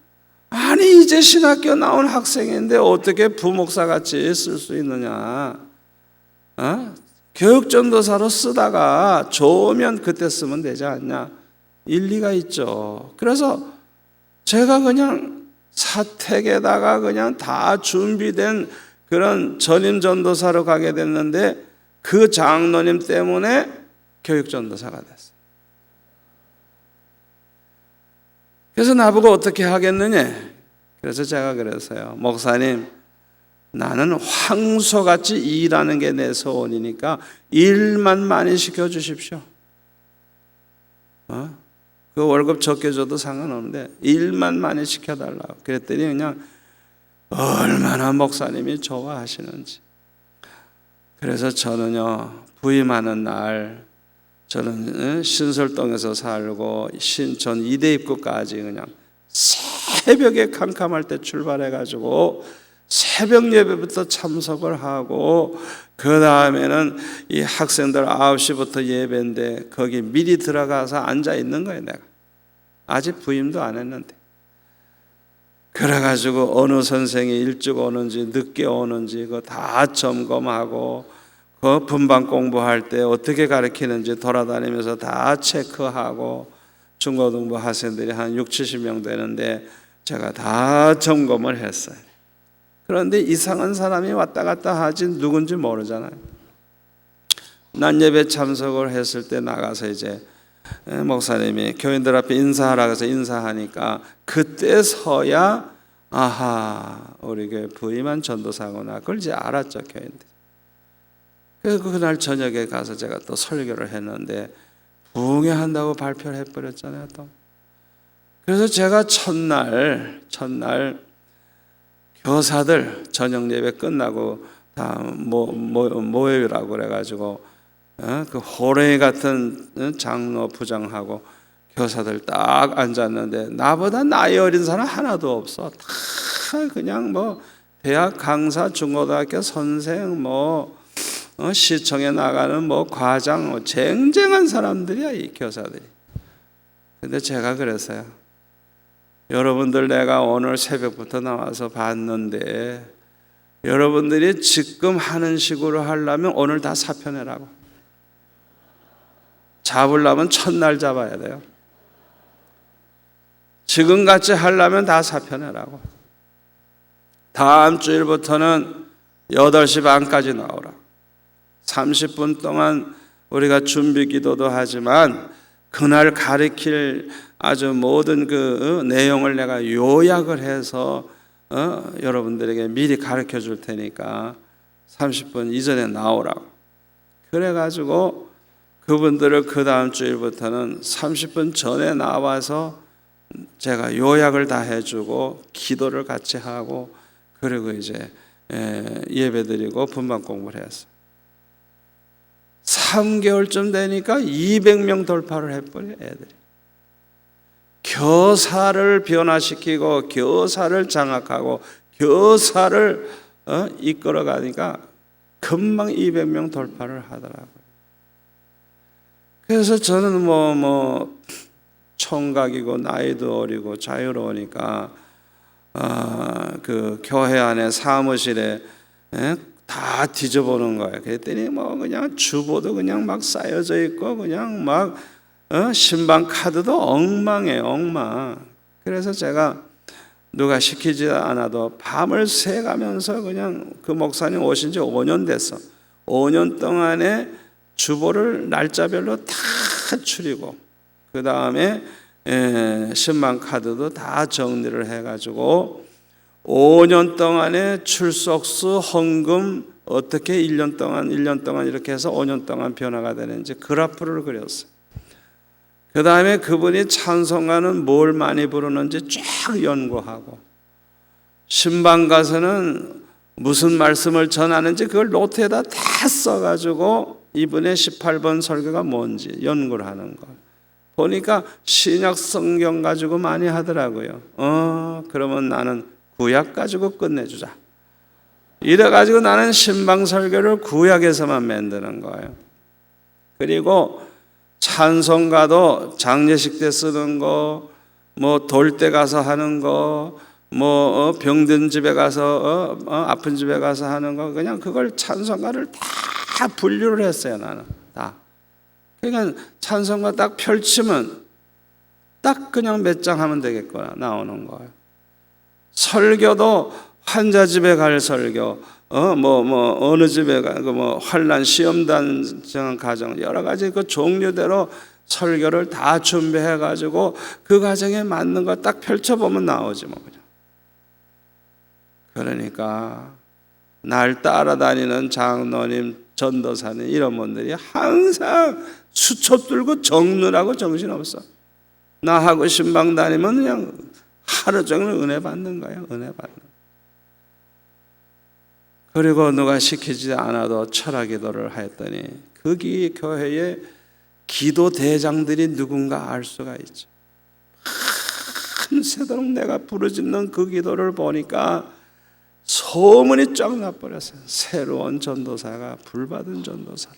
아니 이제 신학교 나온 학생인데 어떻게 부목사 같이 쓸 수 있느냐. 교육전도사로 쓰다가 좋으면 그때 쓰면 되지 않냐. 일리가 있죠. 그래서 제가 그냥 사택에다가 그냥 다 준비된 그런 전임 전도사로 가게 됐는데 그 장로님 때문에 교육전도사가 됐어요. 그래서 나보고 어떻게 하겠느냐. 그래서 제가 그랬어요. 목사님, 나는 황소같이 일하는 게 내 소원이니까 일만 많이 시켜주십시오. 그 월급 적게 줘도 상관없는데 일만 많이 시켜달라고. 그랬더니 그냥 얼마나 목사님이 좋아하시는지. 그래서 저는요, 부임하는 날 저는 신설동에서 살고 신천 이대 입구까지 그냥 새벽에 캄캄할 때 출발해가지고 새벽 예배부터 참석을 하고 그 다음에는 이 학생들 9시부터 예배인데 거기 미리 들어가서 앉아 있는 거예요. 내가 아직 부임도 안 했는데. 그래가지고 어느 선생이 일찍 오는지 늦게 오는지 그거 다 점검하고 그 분반 공부할 때 어떻게 가르치는지 돌아다니면서 다 체크하고 중고등부 학생들이 한 60-70명 되는데 제가 다 점검을 했어요. 그런데 이상한 사람이 왔다 갔다 하지 누군지 모르잖아요. 난 예배 참석을 했을 때 나가서 이제 목사님이 교인들 앞에 인사하라고 해서 인사하니까 그때서야 아하 우리 교회 부임한 전도사구나 그걸 이제 알았죠. 교인들. 그래서 그날 저녁에 가서 제가 또 설교를 했는데 부흥회 한다고 발표를 해버렸잖아요. 또 그래서 제가 첫날 교사들 저녁 예배 끝나고 다 모여라고 그래가지고 그 호랭이 같은 장로 부장하고 교사들 딱 앉았는데 나보다 나이 어린 사람 하나도 없어. 다 그냥 뭐 대학 강사, 중고등학교 선생, 시청에 나가는 과장, 쟁쟁한 사람들이야 이 교사들이. 근데 제가 그랬어요. 여러분들 내가 오늘 새벽부터 나와서 봤는데 여러분들이 지금 하는 식으로 하려면 오늘 다 사표내라고. 잡으려면 첫날 잡아야 돼요. 지금같이 하려면 다 사표내라고. 다음 주일부터는 8시 반까지 나오라. 30분 동안 우리가 준비 기도도 하지만 그날 가르칠 아주 모든 그 내용을 내가 요약을 해서 여러분들에게 미리 가르쳐 줄 테니까 30분 이전에 나오라고. 그래가지고 그분들을 그 다음 주일부터는 30분 전에 나와서 제가 요약을 다 해주고 기도를 같이 하고 그리고 이제 예배드리고 분반 공부를 했어요. 3개월쯤 되니까 200명 돌파를 해버려요. 애들이. 교사를 변화시키고 교사를 장악하고 교사를 이끌어가니까 금방 200명 돌파를 하더라고요. 그래서 저는 총각이고 나이도 어리고 자유로우니까 그 교회 안에 사무실에 다 뒤져보는 거예요. 그랬더니 그냥 주보도 그냥 막 쌓여져 있고 그냥 막 신방 카드도 엉망이에요. 엉망. 그래서 제가 누가 시키지 않아도 밤을 새가면서 그냥 그 목사님 오신 지 5년 됐어. 5년 동안에 주보를 날짜별로 다 추리고 그 다음에 신방 카드도 다 정리를 해가지고 5년 동안의 출석수, 헌금 어떻게 1년 동안 이렇게 해서 5년 동안 변화가 되는지 그래프를 그렸어요. 그 다음에 그분이 찬송가는 뭘 많이 부르는지 쫙 연구하고 신방 가서는 무슨 말씀을 전하는지 그걸 노트에다 다 써가지고 이분의 18번 설교가 뭔지 연구를 하는 거. 보니까 신약 성경 가지고 많이 하더라고요. 그러면 나는 구약 가지고 끝내주자. 이래가지고 나는 신방 설교를 구약에서만 만드는 거예요. 그리고 찬송가도 장례식 때 쓰는 거, 돌 때 가서 하는 거, 병든 집에 가서 아픈 집에 가서 하는 거, 그냥 그걸 찬송가를 다 분류를 했어요. 나는 다. 그러니까 찬송가 딱 펼치면 딱 그냥 몇 장 하면 되겠구나 나오는 거예요. 설교도 환자 집에 갈 설교, 어느 집에 가고 환난 시험단 가정 여러 가지 그 종류대로 설교를 다 준비해 가지고 그 가정에 맞는 거 딱 펼쳐보면 나오지 그냥. 그러니까 날 따라다니는 장로님, 전도사님 이런 분들이 항상 수첩 들고 적느라고 정신없어. 나하고 신방 다니면 그냥 하루 종일 은혜 받는 거예요. 은혜 받는 거예요. 그리고 누가 시키지 않아도 철학 기도를 했더니 거기 교회에 기도 대장들이 누군가 알 수가 있죠. 밤새도록 내가 부르짖는 그 기도를 보니까 소문이 쫙 나버렸어요. 새로운 전도사가 불받은 전도사라.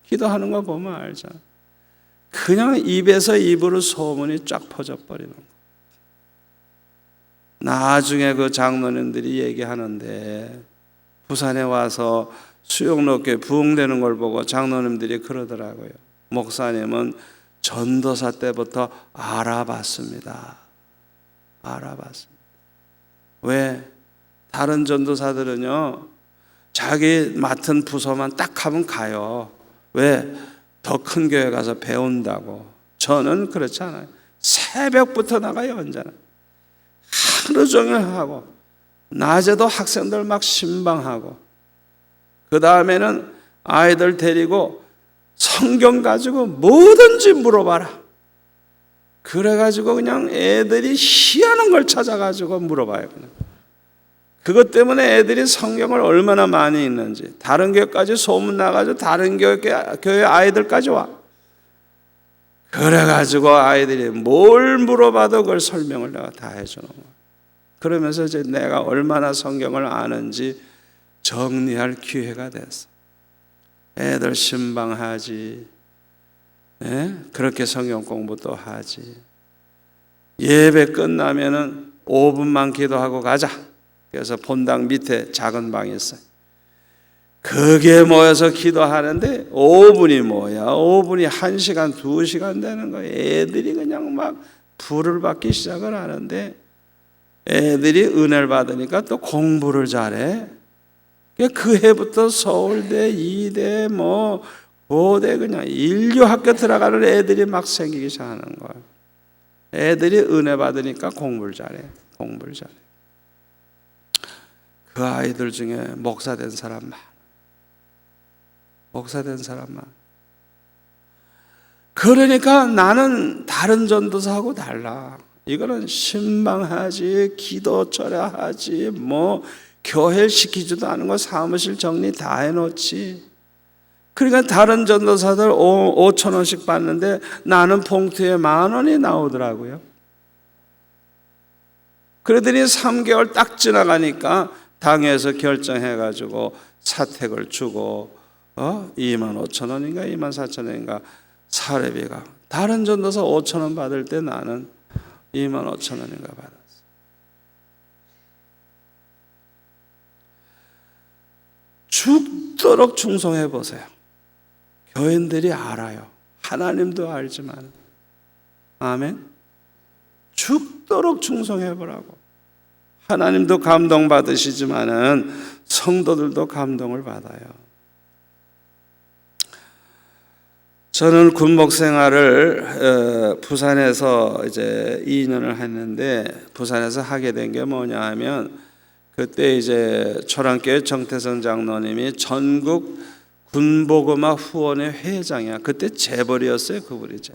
기도하는 거 보면 알잖아. 그냥 입에서 입으로 소문이 쫙 퍼져버리는 거. 나중에 그 장로님들이 얘기하는데 부산에 와서 수영로교회 부흥되는 걸 보고 장로님들이 그러더라고요. 목사님은 전도사 때부터 알아봤습니다. 알아봤습니다. 왜? 다른 전도사들은요, 자기 맡은 부서만 딱 하면 가요. 왜? 더 큰 교회 가서 배운다고. 저는 그렇지 않아요. 새벽부터 나가요, 언제나. 하루 종일 하고, 낮에도 학생들 막 신방하고, 그 다음에는 아이들 데리고 성경 가지고 뭐든지 물어봐라. 그래가지고 그냥 애들이 희한한 걸 찾아가지고 물어봐요. 그냥. 그것 때문에 애들이 성경을 얼마나 많이 읽는지, 다른 교회까지 소문나가지고 다른 교회 아이들까지 와. 그래가지고 아이들이 뭘 물어봐도 그걸 설명을 내가 다 해주는 거야. 그러면서 이제 내가 얼마나 성경을 아는지 정리할 기회가 됐어. 애들 신방하지, 그렇게 성경 공부도 하지. 예배 끝나면은 5분만 기도하고 가자. 그래서 본당 밑에 작은 방이 있어요. 그게 모여서 기도하는데 5분이 뭐야? 5분이 1시간, 2시간 되는 거예요. 애들이 그냥 막 불을 받기 시작을 하는데 애들이 은혜를 받으니까 또 공부를 잘해. 그 해부터 서울대, 이대, 고대 그냥 인류학교 들어가는 애들이 막 생기기 시작하는 거예요. 애들이 은혜 받으니까 공부를 잘해. 공부를 잘해. 그 아이들 중에 목사 된 사람 많아. 목사 된 사람 많아. 그러니까 나는 다른 전도사하고 달라. 이거는 신방하지, 기도 절야하지, 교회를 시키지도 않은 거 사무실 정리 다 해놓지. 그러니까 다른 전도사들 5,000원씩 받는데 나는 봉투에 10,000원이 나오더라고요. 그러더니 3개월 딱 지나가니까 당에서 결정해가지고 사택을 주고 25,000원인가 24,000원인가 사례비가. 다른 전도사 5,000원 받을 때 나는 25,000원인가 받았어. 죽도록 충성해 보세요. 교인들이 알아요. 하나님도 알지만. 아멘. 죽도록 충성해 보라고. 하나님도 감동받으시지만은 성도들도 감동을 받아요. 저는 군목 생활을 부산에서 이제 2년을 했는데, 부산에서 하게 된 게 뭐냐 하면, 그때 이제 초랑교회 정태성 장로님이 전국 군복음화 후원회 회장이야. 그때 재벌이었어요.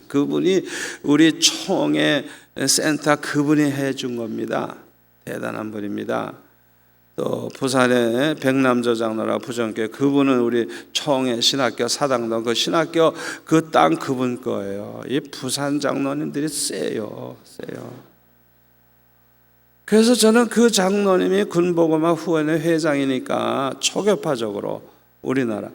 그분이 우리 총회 센터 그분이 해준 겁니다. 대단한 분입니다. 또 부산의 백남조 장로라 부정교회, 그분은 우리 총회 신학교 사당동 그 신학교 그 땅 그분 거예요. 이 부산 장로님들이 세요. 그래서 저는 그 장로님이 군복음화 후원회 회장이니까 초교파적으로 우리나라.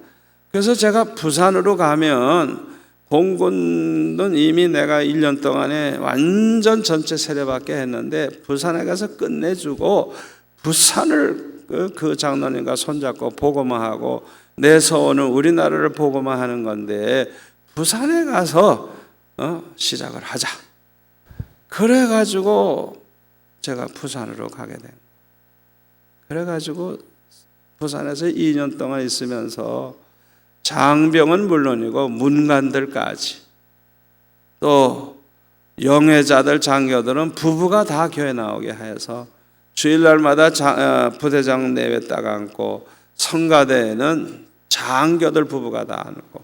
그래서 제가 부산으로 가면 공군은 이미 내가 1년 동안에 완전 전체 세례받게 했는데 부산에 가서 끝내주고 부산을 그 장로님과 손잡고 복음화하고 내 소원은 우리나라를 복음화하는 건데 부산에 가서 시작을 하자. 그래가지고 제가 부산으로 가게 된 거예요. 그래가지고 부산에서 2년 동안 있으면서 장병은 물론이고 문관들까지 또 영회자들 장교들은 부부가 다 교회 나오게 해서 주일날마다 부대장 내외 딱 앉고 성가대에는 장교들 부부가 다 앉고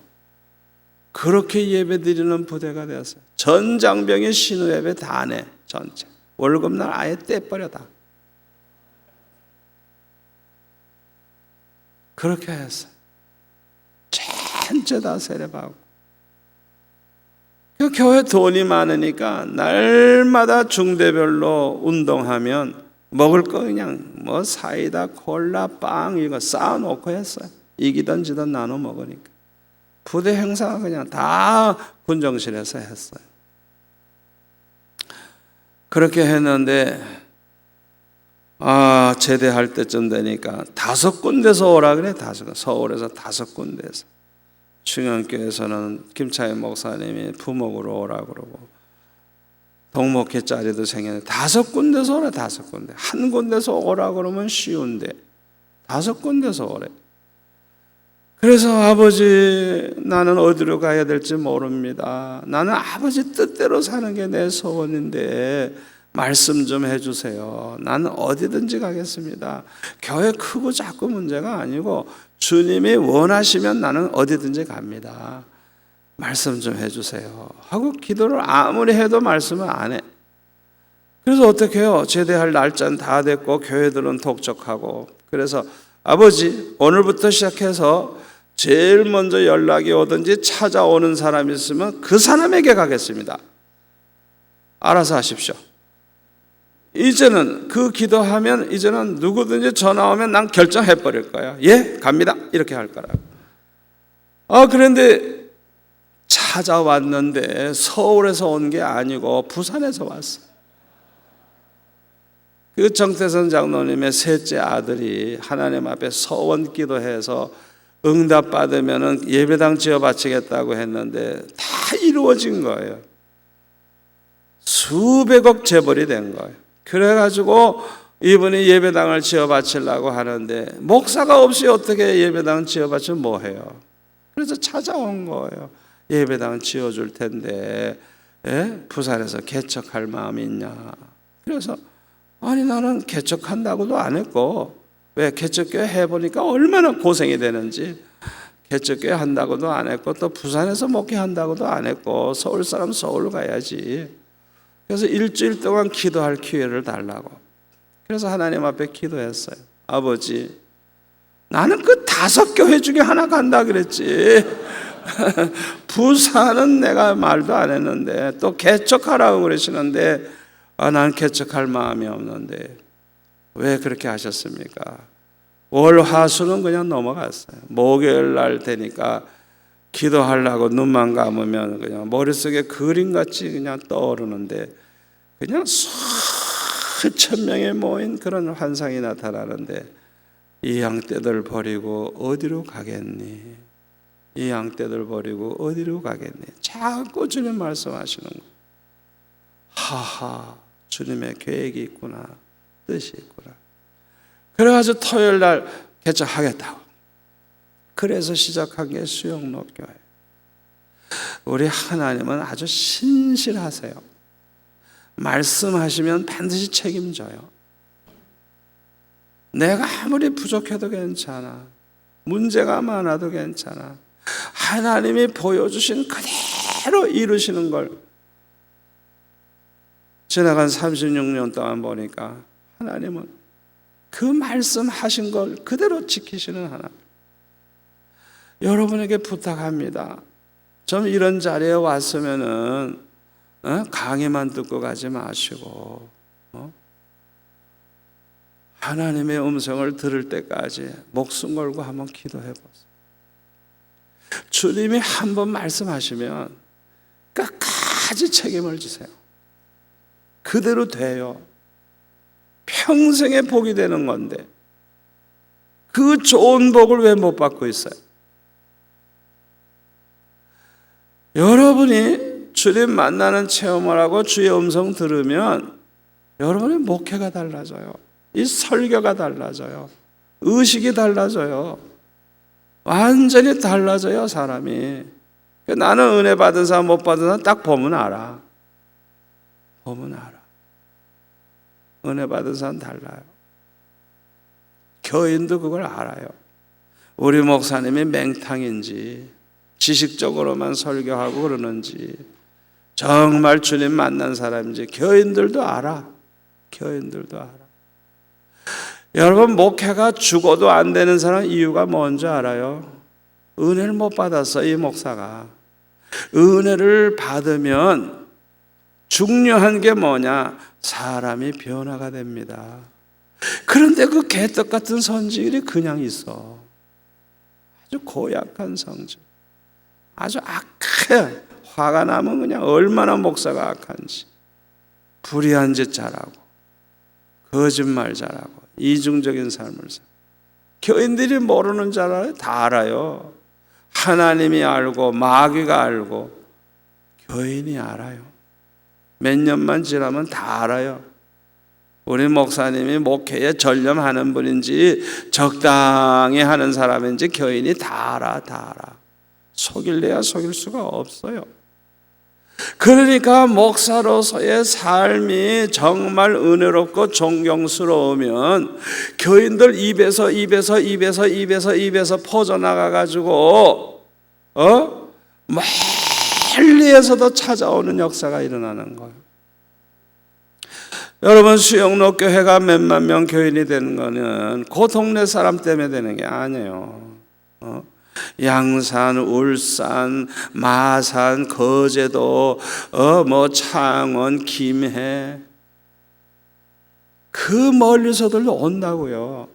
그렇게 예배드리는 부대가 되었어요. 전 장병이 신우 예배 다 내. 전체 월급날 아예 떼버려 다. 그렇게 했어요. 전체 다 세례받고. 그 교회 돈이 많으니까 날마다 중대별로 운동하면 먹을 거 그냥 뭐 사이다, 콜라, 빵 이거 쌓아놓고 했어요. 이기던 지던 나눠 먹으니까. 부대 행사 그냥 다 군정실에서 했어요. 그렇게 했는데 제대할 때쯤 되니까 5군데서 오라 그래. 서울에서 5군데서. 충영교에서는 김차희 목사님이 부목으로 오라 그러고, 동목회 자리도 생겼는데 5군데서 오라. 5군데. 한 군데서 오라 그러면 쉬운데 5군데서 오래. 그래서 아버지, 나는 어디로 가야 될지 모릅니다. 나는 아버지 뜻대로 사는 게 내 소원인데 말씀 좀 해주세요. 나는 어디든지 가겠습니다. 교회 크고 작고 문제가 아니고 주님이 원하시면 나는 어디든지 갑니다. 말씀 좀 해주세요 하고 기도를 아무리 해도 말씀을 안 해. 그래서 어떻게 해요? 제대할 날짜는 다 됐고 교회들은 독촉하고, 그래서 아버지, 오늘부터 시작해서 제일 먼저 연락이 오든지 찾아오는 사람이 있으면 그 사람에게 가겠습니다. 알아서 하십시오. 이제는 그 기도하면 이제는 누구든지 전화 오면 난 결정해 버릴 거야. 예, 갑니다. 이렇게 할 거라고. 그런데 찾아왔는데 서울에서 온 게 아니고 부산에서 왔어. 그 정태선 장로님의 셋째 아들이 하나님 앞에 서원 기도해서 응답 받으면은 예배당 지어 바치겠다고 했는데 다 이루어진 거예요. 수백억 재벌이 된 거예요. 그래가지고 이분이 예배당을 지어 바치려고 하는데 목사가 없이 어떻게 예배당 지어 바치면 뭐해요? 그래서 찾아온 거예요. 예배당 지어줄 텐데 부산에서 개척할 마음이 있냐. 그래서 아니, 나는 개척한다고도 안 했고, 왜 개척교회 해보니까 얼마나 고생이 되는지, 개척교회 한다고도 안 했고, 또 부산에서 목회한다고도 안 했고, 서울 사람 서울 가야지. 그래서 일주일 동안 기도할 기회를 달라고. 그래서 하나님 앞에 기도했어요. 아버지, 나는 그 5교회 중에 하나 간다 그랬지. 부산은 내가 말도 안 했는데 또 개척하라고 그러시는데 난 개척할 마음이 없는데 왜 그렇게 하셨습니까? 월, 화, 수는 그냥 넘어갔어요. 목요일 날 되니까 기도하려고 눈만 감으면 그냥 머릿속에 그림같이 그냥 떠오르는데 그냥 수천 명이 모인 그런 환상이 나타나는데, 이 양떼들 버리고 어디로 가겠니? 이 양떼들 버리고 어디로 가겠니? 자꾸 주님 말씀하시는 거예요. 하하, 주님의 계획이 있구나, 뜻이 있구나. 그래가지고 토요일 날 개척하겠다고. 그래서 시작한 게 수영로교회. 우리 하나님은 아주 신실하세요. 말씀하시면 반드시 책임져요. 내가 아무리 부족해도 괜찮아, 문제가 많아도 괜찮아, 하나님이 보여주신 그대로 이루시는 걸 지나간 36년 동안 보니까 하나님은 그 말씀하신 걸 그대로 지키시는 하나님. 여러분에게 부탁합니다. 좀 이런 자리에 왔으면은 강의만 듣고 가지 마시고 하나님의 음성을 들을 때까지 목숨 걸고 한번 기도해 보세요. 주님이 한번 말씀하시면 끝까지 책임을 지세요. 그대로 돼요. 평생의 복이 되는 건데 그 좋은 복을 왜 못 받고 있어요? 여러분이 주님 만나는 체험을 하고 주의 음성 들으면 여러분의 목회가 달라져요. 이 설교가 달라져요. 의식이 달라져요. 완전히 달라져요, 사람이. 나는 은혜 받은 사람 못 받은 사람 딱 보면 알아. 보면 알아. 은혜 받은 사람 달라요. 교인도 그걸 알아요. 우리 목사님이 맹탕인지 지식적으로만 설교하고 그러는지 정말 주님 만난 사람인지 교인들도 알아. 교인들도 알아. 여러분, 목회가 죽어도 안 되는 사람 이유가 뭔지 알아요? 은혜를 못 받았어, 이 목사가. 은혜를 받으면 중요한 게 뭐냐? 사람이 변화가 됩니다. 그런데 그 개떡 같은 성질이 그냥 있어. 아주 고약한 성질. 아주 악해. 화가 나면 그냥 얼마나 목사가 악한지. 불의한 짓 잘하고, 거짓말 잘하고, 이중적인 삶을 살. 교인들이 모르는 줄 알아요? 다 알아요. 하나님이 알고 마귀가 알고 교인이 알아요. 몇 년만 지나면 다 알아요. 우리 목사님이 목회에 전념하는 분인지 적당히 하는 사람인지 교인이 다 알아, 다 알아. 속일래야 속일 수가 없어요. 그러니까 목사로서의 삶이 정말 은혜롭고 존경스러우면 교인들 입에서 퍼져나가 가지고 멀리에서도 찾아오는 역사가 일어나는 거예요. 여러분, 수영로 교회가 몇만 명 교인이 되는 거는 그 동네 사람 때문에 되는 게 아니에요. 양산, 울산, 마산, 거제도, 창원, 김해, 그 멀리서들 온다고요.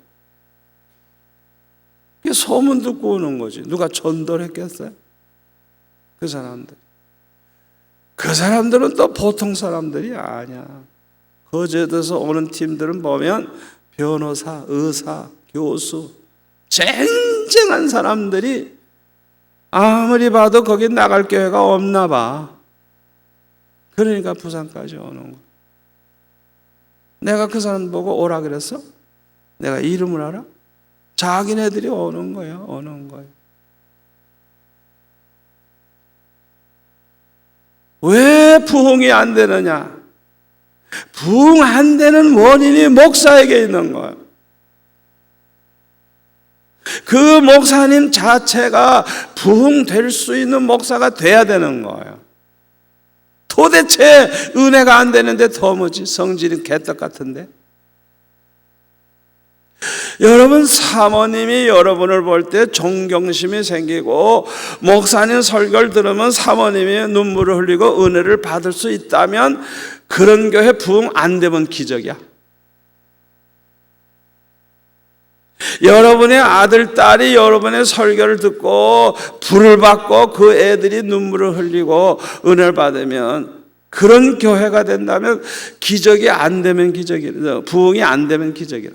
소문 듣고 오는 거지. 누가 전도했겠어요? 그 사람들은 또 보통 사람들이 아니야. 거제도에서 오는 팀들은 보면 변호사, 의사, 교수, 쟁쟁한 사람들이 아무리 봐도 거기 나갈 교회가 없나 봐. 그러니까 부산까지 오는 거야. 내가 그 사람 보고 오라 그랬어? 내가 이름을 알아? 자기네들이 오는 거예요. 오는 거예요. 왜 부흥이 안 되느냐? 부흥 안 되는 원인이 목사에게 있는 거예요. 그 목사님 자체가 부흥될 수 있는 목사가 돼야 되는 거예요. 도대체 은혜가 안 되는데 더 뭐지? 성질은 개떡 같은데. 여러분, 사모님이 여러분을 볼 때 존경심이 생기고 목사님 설교를 들으면 사모님이 눈물을 흘리고 은혜를 받을 수 있다면 그런 교회 부흥 안 되면 기적이야. 여러분의 아들, 딸이 여러분의 설교를 듣고 불을 받고 그 애들이 눈물을 흘리고 은혜를 받으면 그런 교회가 된다면 기적이 안 되면 기적이라, 부흥이 안 되면 기적이라.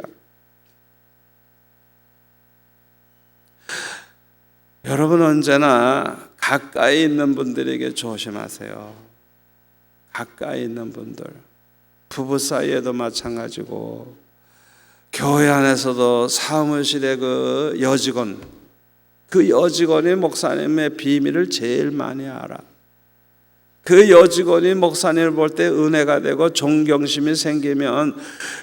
여러분, 언제나 가까이 있는 분들에게 조심하세요. 가까이 있는 분들, 부부 사이에도 마찬가지고 교회 안에서도 사무실의 그 여직원이 목사님의 비밀을 제일 많이 알아. 그 여직원이 목사님을 볼 때 은혜가 되고 존경심이 생기면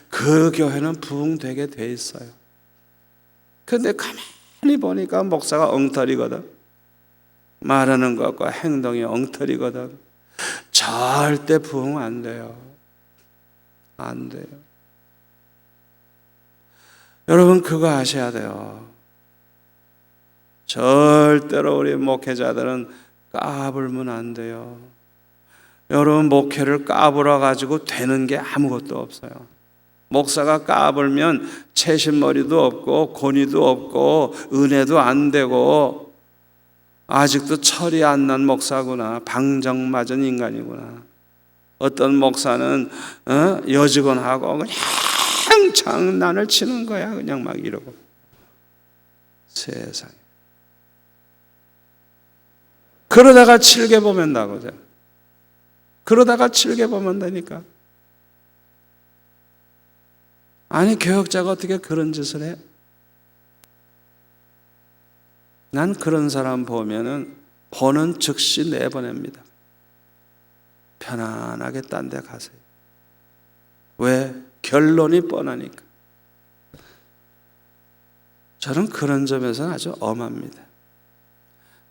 그 교회는 부흥되게 돼 있어요. 그런데 가만히 보니까 목사가 엉터리거든. 말하는 것과 행동이 엉터리거든. 절대 부흥 안 돼요. 안 돼요. 여러분, 그거 아셔야 돼요. 절대로 우리 목회자들은 까불면 안 돼요. 여러분, 목회를 까불어 가지고 되는 게 아무것도 없어요. 목사가 까불면 채신머리도 없고 권위도 없고 은혜도 안 되고 아직도 철이 안 난 목사구나. 방정맞은 인간이구나. 어떤 목사는 여직원하고 그냥 장난을 치는 거야. 그냥 막 이러고. 세상에. 그러다가 칠개 보면 나거든. 그러다가 칠개 보면 되니까. 아니, 교역자가 어떻게 그런 짓을 해? 난 그런 사람 보면은 보는 즉시 내보냅니다. 편안하게 딴 데 가세요. 왜? 결론이 뻔하니까. 저는 그런 점에서는 아주 엄합니다.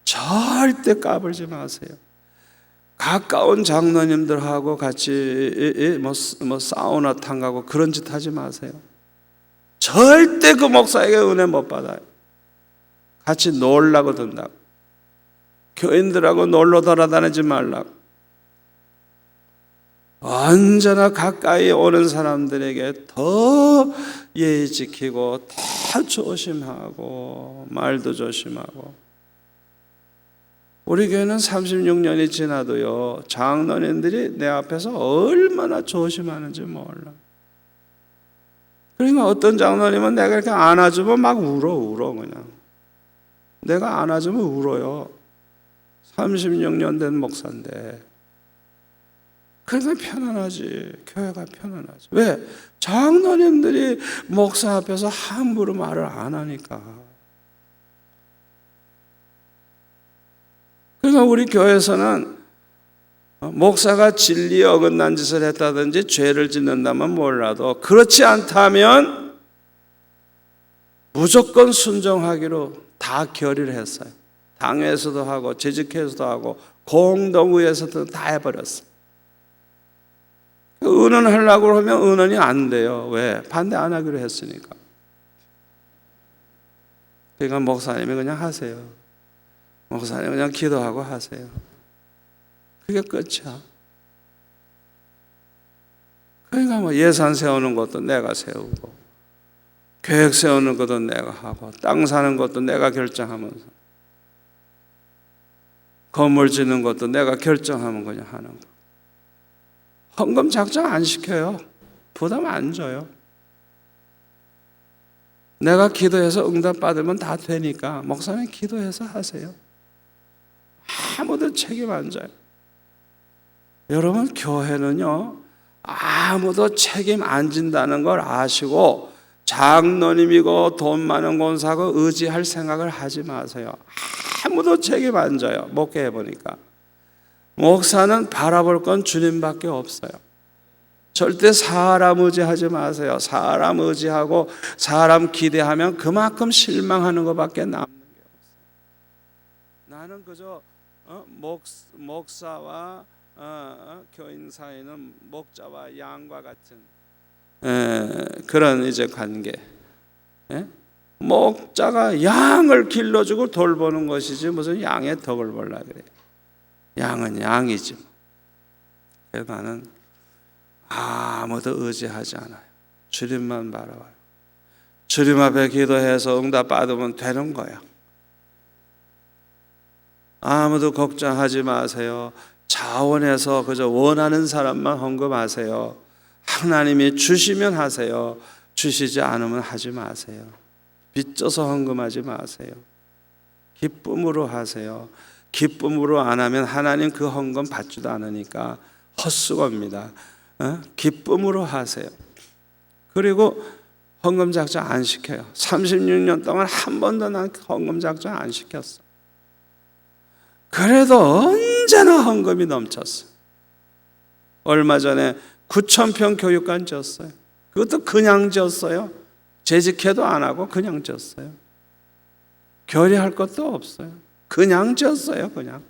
절대 까불지 마세요. 가까운 장로님들하고 같이 사우나 탕 가고 그런 짓 하지 마세요. 절대 그 목사에게 은혜 못 받아요. 같이 놀라고 든다고. 교인들하고 놀러 돌아다니지 말라고. 언제나 가까이 오는 사람들에게 더 예의 지키고 더 조심하고 말도 조심하고. 우리 교회는 36년이 지나도요, 장로님들이 내 앞에서 얼마나 조심하는지 몰라. 그러니까 어떤 장로님은 내가 이렇게 안아주면 막 울어 그냥. 내가 안아주면 울어요. 36년 된 목사인데. 그래서 편안하지. 교회가 편안하지. 왜? 장로님들이 목사 앞에서 함부로 말을 안 하니까. 그러니까 우리 교회에서는 목사가 진리에 어긋난 짓을 했다든지 죄를 짓는다면 몰라도 그렇지 않다면 무조건 순종하기로 다 결의를 했어요. 당회에서도 하고 재직회에서도 하고 공동구에서도 다 해버렸어요. 은언하려고 하면 은언이 안 돼요. 왜? 반대 안 하기로 했으니까. 그러니까 목사님이 그냥 하세요. 목사님 그냥 기도하고 하세요. 그게 끝이야. 그러니까 뭐 예산 세우는 것도 내가 세우고, 계획 세우는 것도 내가 하고, 땅 사는 것도 내가 결정하면서, 건물 짓는 것도 내가 결정하면 그냥 하는 거. 헌금 작정 안 시켜요. 부담 안 줘요. 내가 기도해서 응답 받으면 다 되니까 목사님 기도해서 하세요. 아무도 책임 안 져요. 여러분, 교회는요, 아무도 책임 안 진다는 걸 아시고 장로님이고 돈 많은 권사고 의지할 생각을 하지 마세요. 아무도 책임 안 져요. 목회해 보니까. 목사는 바라볼 건 주님밖에 없어요. 절대 사람 의지하지 마세요. 사람 의지하고 사람 기대하면 그만큼 실망하는 것밖에 남는 게 없어요. 나는 그저 목사와 교인 사이는 목자와 양과 같은 그런 이제 관계. 목자가 양을 길러주고 돌보는 것이지 무슨 양의 덕을 보려 그래. 양은 양이지. 그래서 나는 아무도 의지하지 않아요. 주님만 바라봐요. 주님 앞에 기도해서 응답 받으면 되는 거야. 아무도 걱정하지 마세요. 자원해서 그저 원하는 사람만 헌금하세요. 하나님이 주시면 하세요. 주시지 않으면 하지 마세요. 빚져서 헌금하지 마세요. 기쁨으로 하세요. 기쁨으로 안 하면 하나님 그 헌금 받지도 않으니까 헛수고입니다. 기쁨으로 하세요. 그리고 헌금 작정 안 시켜요. 36년 동안 한 번도 난 헌금 작정 안 시켰어. 그래도 언제나 헌금이 넘쳤어. 얼마 전에 9,000평 교육관 지었어요. 그것도 그냥 지었어요. 재직해도 안 하고 그냥 지었어요. 결의할 것도 없어요. 그냥 지었어요. 그냥.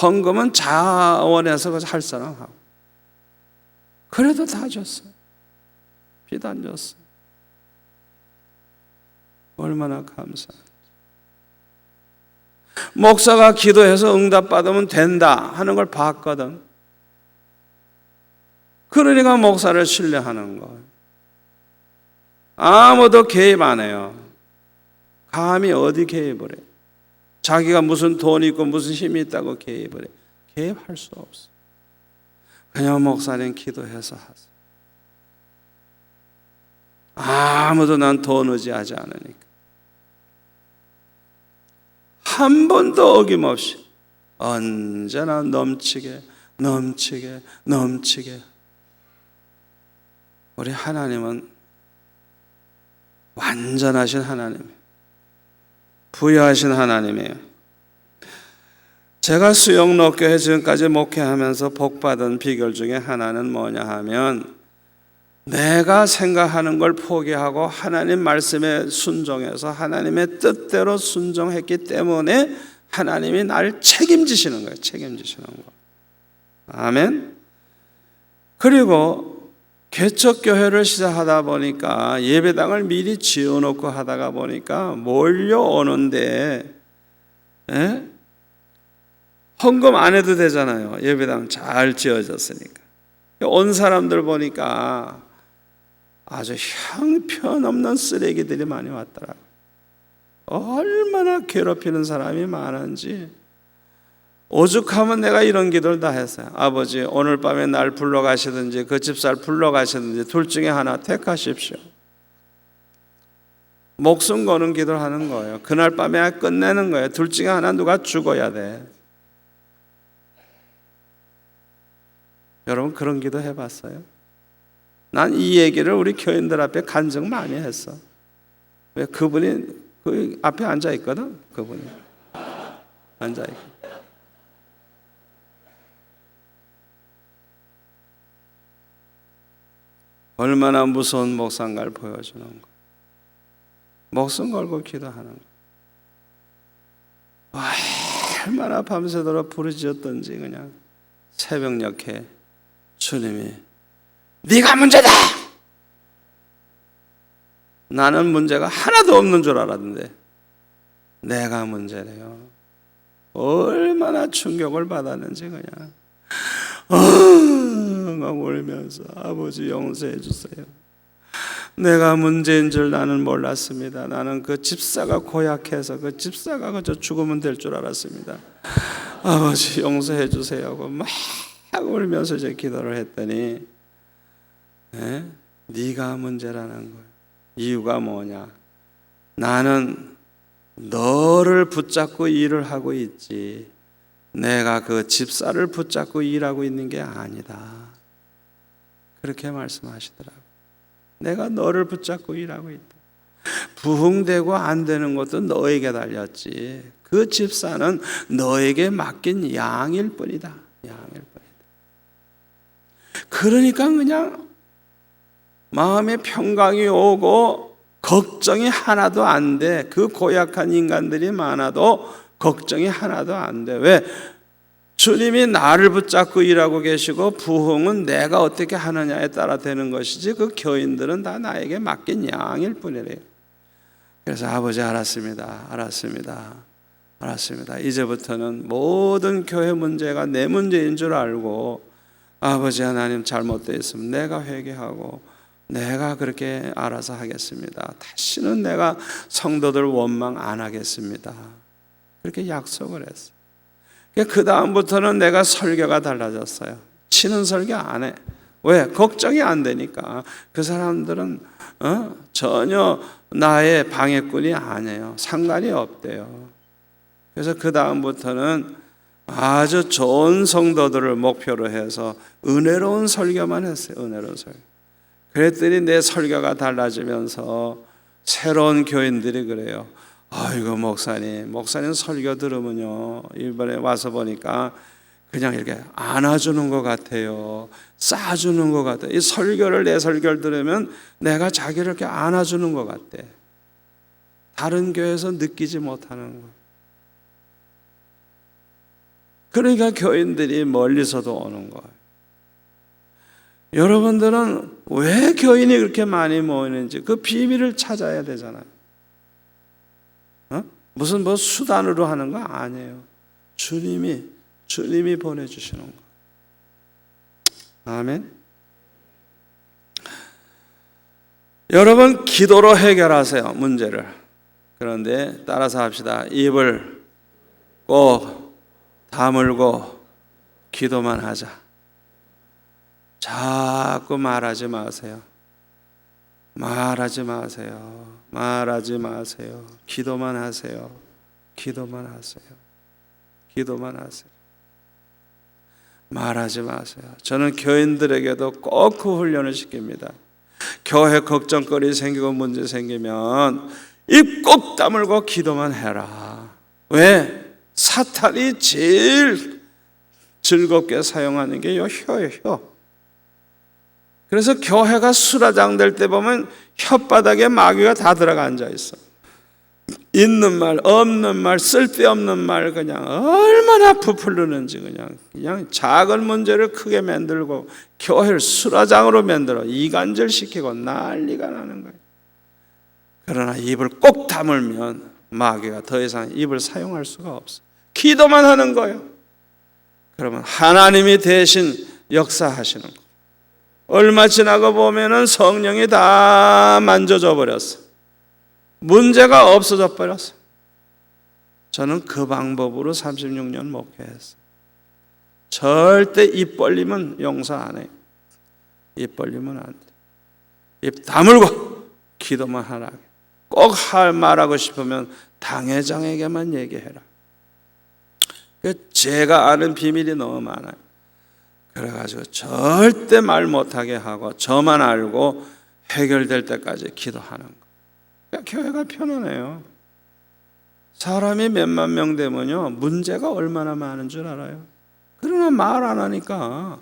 헌금은 자원해서 할 사람 하고. 그래도 다 줬어요. 빚 안 줬어요. 얼마나 감사해요. 목사가 기도해서 응답 받으면 된다 하는 걸 봤거든. 그러니까 목사를 신뢰하는 거예요. 아무도 개입 안 해요. 감히 어디 개입을 해? 자기가 무슨 돈이 있고 무슨 힘이 있다고 개입을 해? 개입할 수 없어. 그냥 목사님 기도해서 하세요. 아무도 난 돈 의지하지 않으니까. 한 번도 어김없이 언제나 넘치게 우리 하나님은 완전하신 하나님이에요. 부유하신 하나님이에요. 제가 수영로교회 지금까지 목회하면서 복받은 비결 중에 하나는 뭐냐 하면 내가 생각하는 걸 포기하고 하나님 말씀에 순종해서 하나님의 뜻대로 순종했기 때문에 하나님이 날 책임지시는 거예요. 책임지시는 거. 아멘. 그리고 개척교회를 시작하다 보니까 예배당을 미리 지어놓고 하다가 보니까 몰려오는데 헌금 안 해도 되잖아요. 예배당 잘 지어졌으니까. 온 사람들 보니까 아주 형편없는 쓰레기들이 많이 왔더라고요. 얼마나 괴롭히는 사람이 많은지. 오죽하면 내가 이런 기도를 다 했어요. 아버지, 오늘 밤에 날 불러가시든지 그 집사를 불러가시든지 둘 중에 하나 택하십시오. 목숨 거는 기도를 하는 거예요. 그날 밤에 끝내는 거예요. 둘 중에 하나 누가 죽어야 돼. 여러분 그런 기도 해봤어요? 난 이 얘기를 우리 교인들 앞에 간증 많이 했어. 왜? 그분이 그 앞에 앉아 있거든. 그분이 앉아 있고. 얼마나 무서운 목상가를 보여주는 거. 목숨 걸고 기도하는 거. 얼마나 밤새도록 부르짖었던지 그냥 새벽녘에 주님이 네가 문제다. 나는 문제가 하나도 없는 줄 알았는데 내가 문제래요. 얼마나 충격을 받았는지 그냥 막 울면서 아버지 용서해 주세요. 내가 문제인 줄 나는 몰랐습니다. 나는 그 집사가 고약해서 그 집사가 그저 죽으면 될 줄 알았습니다. 아버지 용서해 주세요 하고 막 울면서 이제 기도를 했더니 네가 문제라는 거예요. 이유가 뭐냐? 나는 너를 붙잡고 일을 하고 있지 내가 그 집사를 붙잡고 일하고 있는 게 아니다. 그렇게 말씀하시더라고요. 내가 너를 붙잡고 일하고 있다. 부흥되고 안 되는 것도 너에게 달렸지. 그 집사는 너에게 맡긴 양일 뿐이다. 양일 뿐이다. 그러니까 그냥 마음에 평강이 오고 걱정이 하나도 안 돼. 그 고약한 인간들이 많아도 걱정이 하나도 안 돼. 왜? 주님이 나를 붙잡고 일하고 계시고 부흥은 내가 어떻게 하느냐에 따라 되는 것이지 그 교인들은 다 나에게 맡긴 양일 뿐이래요. 그래서 아버지 알았습니다. 이제부터는 모든 교회 문제가 내 문제인 줄 알고 아버지 하나님 잘못되어 있으면 내가 회개하고 내가 그렇게 알아서 하겠습니다. 다시는 내가 성도들 원망 안 하겠습니다. 그렇게 약속을 했어요. 그 다음부터는 내가 설교가 달라졌어요. 치는 설교 안 해. 왜? 걱정이 안 되니까. 그 사람들은 전혀 나의 방해꾼이 아니에요. 상관이 없대요. 그래서 그 다음부터는 아주 좋은 성도들을 목표로 해서 은혜로운 설교만 했어요. 은혜로운 설교. 그랬더니 내 설교가 달라지면서 새로운 교인들이 그래요. 아이고 목사님 설교 들으면요 이번에 와서 보니까 그냥 이렇게 안아주는 것 같아요. 싸주는 것 같아요. 이 설교를 내 설교를 들으면 내가 자기를 이렇게 안아주는 것 같대. 다른 교회에서 느끼지 못하는 거. 그러니까 교인들이 멀리서도 오는 거예요. 여러분들은 왜 교인이 그렇게 많이 모이는지 그 비밀을 찾아야 되잖아요. 무슨 수단으로 하는 거 아니에요. 주님이 보내주시는 거. 아멘. 여러분 기도로 해결하세요 문제를. 그런데 따라서 합시다. 입을 꼭 다물고 기도만 하자. 자꾸 말하지 마세요. 말하지 마세요. 기도만 하세요. 말하지 마세요. 저는 교인들에게도 꼭 그 훈련을 시킵니다. 교회 걱정거리 생기고 문제 생기면 입 꼭 다물고 기도만 해라. 왜? 사탄이 제일 즐겁게 사용하는 게 혀예요. 혀. 그래서 교회가 수라장 될 때 보면 혓바닥에 마귀가 다 들어가 앉아 있어. 있는 말, 없는 말, 쓸데없는 말 그냥 얼마나 부풀르는지 그냥 작은 문제를 크게 만들고 교회를 수라장으로 만들어 이간질시키고 난리가 나는 거예요. 그러나 입을 꼭 다물면 마귀가 더 이상 입을 사용할 수가 없어. 기도만 하는 거예요. 그러면 하나님이 대신 역사하시는 거. 얼마 지나고 보면은 성령이 다 만져져 버렸어. 문제가 없어져 버렸어. 저는 그 방법으로 36년 목회했어요. 절대 입 벌리면 용서 안 해요. 입 벌리면 안 돼. 입 다물고 기도만 하라. 꼭 말하고 싶으면 당회장에게만 얘기해라. 제가 아는 비밀이 너무 많아요. 그래가지고 절대 말 못하게 하고 저만 알고 해결될 때까지 기도하는 거. 교회가 편안해요. 사람이 몇만 명 되면요 문제가 얼마나 많은 줄 알아요? 그러나 말 안 하니까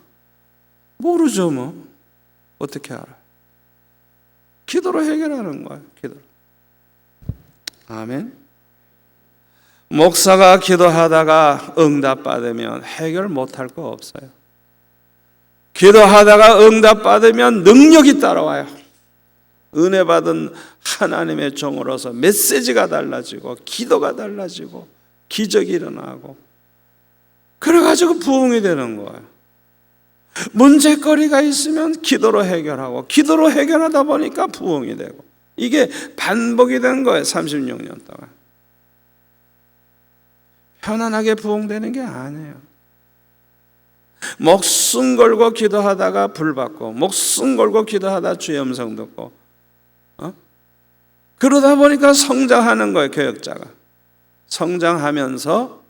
모르죠 뭐. 어떻게 알아요? 기도로 해결하는 거예요. 기도로. 아멘. 목사가 기도하다가 응답받으면 해결 못할 거 없어요. 기도하다가 응답받으면 능력이 따라와요. 은혜 받은 하나님의 종으로서 메시지가 달라지고 기도가 달라지고 기적이 일어나고 그래가지고 부흥이 되는 거예요. 문제거리가 있으면 기도로 해결하고 기도로 해결하다 보니까 부흥이 되고 이게 반복이 된 거예요. 36년 동안. 편안하게 부흥되는 게 아니에요. 목숨 걸고 기도하다가 불 받고 목숨 걸고 기도하다 주의 음성 듣고 그러다 보니까 성장하는 거예요. 교역자가 성장하면서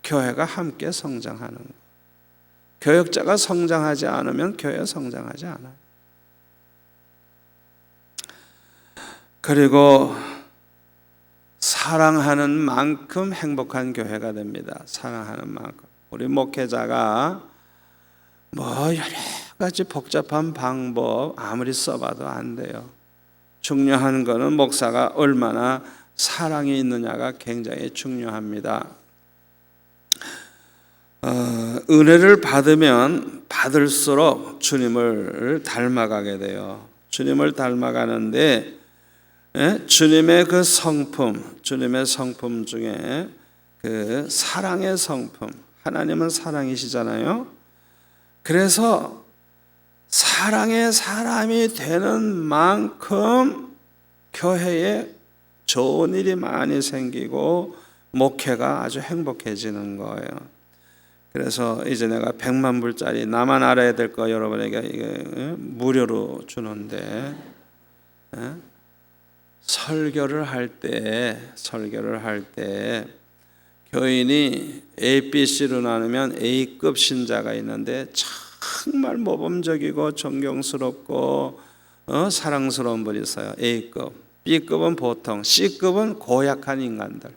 교회가 함께 성장하는 거예요. 교역자가 성장하지 않으면 교회가 성장하지 않아요. 그리고 사랑하는 만큼 행복한 교회가 됩니다. 사랑하는 만큼. 우리 목회자가 뭐 여러 가지 복잡한 방법 아무리 써봐도 안 돼요. 중요한 거는 목사가 얼마나 사랑이 있느냐가 굉장히 중요합니다. 은혜를 받으면 받을수록 주님을 닮아가게 돼요. 주님을 닮아가는데 주님의 그 성품, 주님의 성품 중에 그 사랑의 성품, 하나님은 사랑이시잖아요. 그래서 사랑의 사람이 되는 만큼 교회에 좋은 일이 많이 생기고 목회가 아주 행복해지는 거예요. 그래서 이제 내가 100만 불짜리 나만 알아야 될 거 여러분에게 무료로 주는데 설교를 할 때 교인이 A, B, C로 나누면 A급 신자가 있는데 정말 모범적이고 존경스럽고 사랑스러운 분이 있어요. A급, B급은 보통, C급은 고약한 인간들.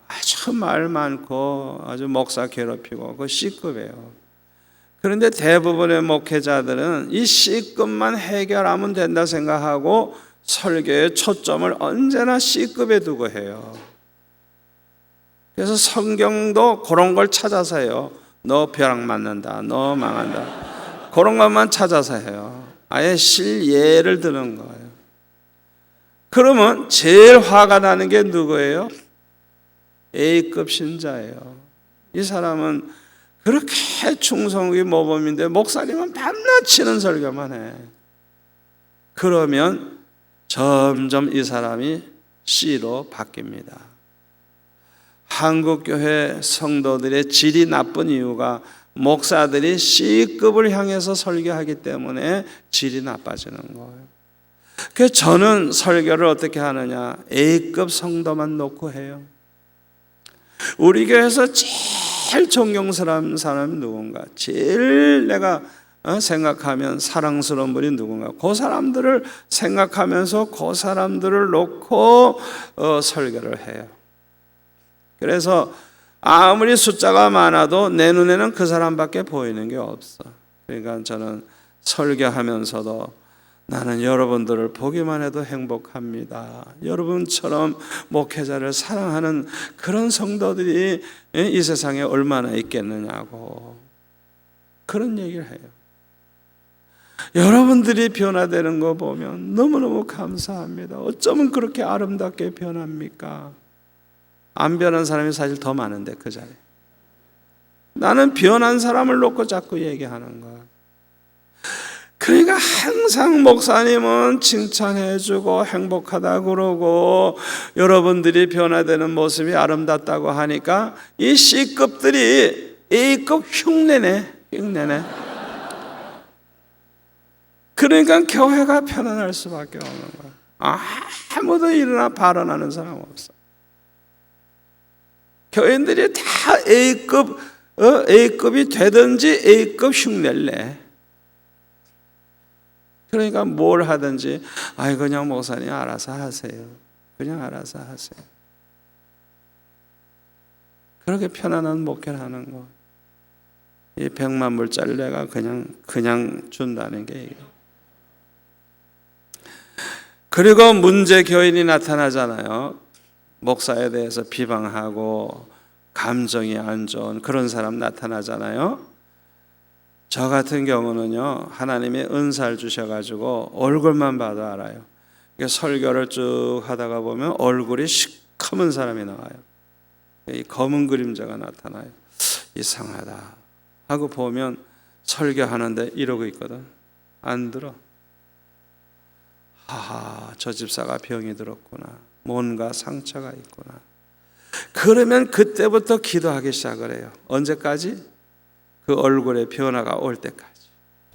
아주 말 많고 아주 목사 괴롭히고 그 C급이에요. 그런데 대부분의 목회자들은 이 C급만 해결하면 된다 생각하고 설교의 초점을 언제나 C급에 두고 해요. 그래서 성경도 그런 걸 찾아서 해요. 너 벼락 맞는다, 너 망한다, 그런 것만 찾아서 해요. 아예 실예를 드는 거예요. 그러면 제일 화가 나는 게 누구예요? A급 신자예요. 이 사람은 그렇게 충성이 모범인데 목사님은 밤낮 치는 설교만 해. 그러면 점점 이 사람이 C로 바뀝니다. 한국교회 성도들의 질이 나쁜 이유가 목사들이 C급을 향해서 설교하기 때문에 질이 나빠지는 거예요. 그래서 저는 설교를 어떻게 하느냐, A급 성도만 놓고 해요. 우리 교회에서 제일 존경스러운 사람이 누군가, 제일 내가 생각하면 사랑스러운 분이 누군가, 그 사람들을 생각하면서 그 사람들을 놓고 설교를 해요. 그래서 아무리 숫자가 많아도 내 눈에는 그 사람밖에 보이는 게 없어. 그러니까 저는 설교하면서도 나는 여러분들을 보기만 해도 행복합니다. 여러분처럼 목회자를 사랑하는 그런 성도들이 이 세상에 얼마나 있겠느냐고 그런 얘기를 해요. 여러분들이 변화되는 거 보면 너무너무 감사합니다. 어쩌면 그렇게 아름답게 변합니까? 안 변한 사람이 사실 더 많은데 그 자리에. 나는 변한 사람을 놓고 자꾸 얘기하는 거야. 그러니까 항상 목사님은 칭찬해주고 행복하다 그러고 여러분들이 변화되는 모습이 아름답다고 하니까 이 C급들이 A급 흉내내. 그러니까 교회가 편안할 수밖에 없는 거야. 아무도 일어나 발언하는 사람 없어. 교인들이 다 A급이 되든지 A급 흉내를 내. 그러니까 뭘 하든지 그냥 목사님 알아서 하세요. 그냥 알아서 하세요. 그렇게 편안한 목회를 하는 거. 이 100만 불짜리 내가 그냥 준다는 게 이게. 그리고 문제 교인이 나타나잖아요. 목사에 대해서 비방하고 감정이 안 좋은 그런 사람 나타나잖아요. 저 같은 경우는요, 하나님이 은사를 주셔가지고 얼굴만 봐도 알아요. 설교를 쭉 하다가 보면 얼굴이 시커먼 사람이 나와요. 이 검은 그림자가 나타나요. 이상하다 하고 보면 설교하는데 이러고 있거든. 안 들어. 저 집사가 병이 들었구나. 뭔가 상처가 있구나. 그러면 그때부터 기도하기 시작을 해요. 언제까지? 그 얼굴에 변화가 올 때까지.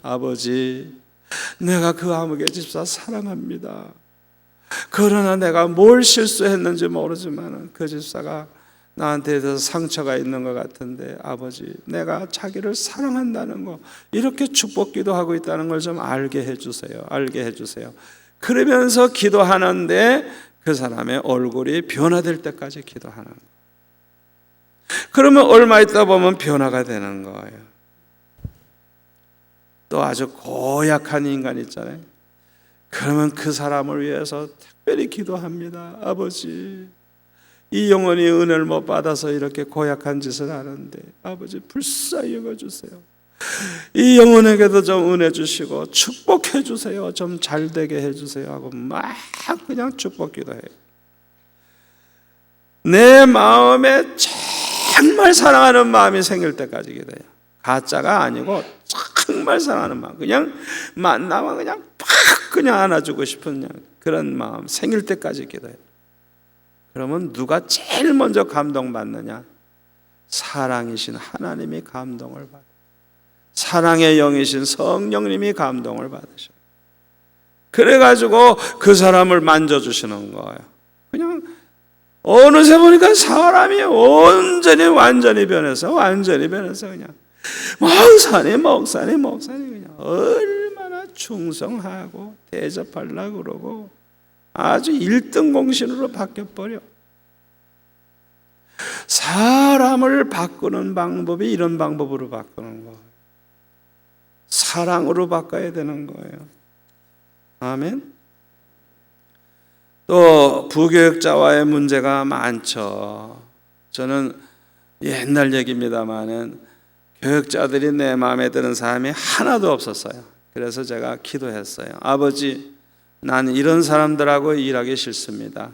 아버지, 내가 그 아무개 집사 사랑합니다. 그러나 내가 뭘 실수했는지 모르지만 그 집사가 나한테 대해서 상처가 있는 것 같은데 아버지, 내가 자기를 사랑한다는 거, 이렇게 축복 기도하고 있다는 걸 좀 알게 해주세요. 그러면서 기도하는데 그 사람의 얼굴이 변화될 때까지 기도하는 거예요. 그러면 얼마 있다 보면 변화가 되는 거예요. 또 아주 고약한 인간 있잖아요. 그러면 그 사람을 위해서 특별히 기도합니다. 아버지, 이 영혼이 은혜를 못 받아서 이렇게 고약한 짓을 하는데 아버지 불쌍히 여겨주세요. 이 영혼에게도 좀 은혜 주시고 축복해 주세요. 좀 잘되게 해주세요 하고 막 그냥 축복 기도해요. 내 마음에 정말 사랑하는 마음이 생길 때까지 기도해요. 가짜가 아니고 정말 사랑하는 마음, 그냥 만나면 그냥 팍 그냥 안아주고 싶은 그런 마음 생길 때까지 기도해요. 그러면 누가 제일 먼저 감동받느냐? 사랑이신 하나님이 감동을 받아요. 사랑의 영이신 성령님이 감동을 받으셔요. 그래가지고 그 사람을 만져주시는 거예요. 그냥 어느새 보니까 사람이 완전히 변해서 그냥 목사님 그냥 얼마나 충성하고 대접하려고 그러고 아주 1등 공신으로 바뀌어버려. 사람을 바꾸는 방법이 이런 방법으로 바꾸는 거예요. 사랑으로 바꿔야 되는 거예요. 아멘. 또 부교육자와의 문제가 많죠. 저는 옛날 얘기입니다마는 교육자들이 내 마음에 드는 사람이 하나도 없었어요. 그래서 제가 기도했어요. 아버지, 나는 이런 사람들하고 일하기 싫습니다.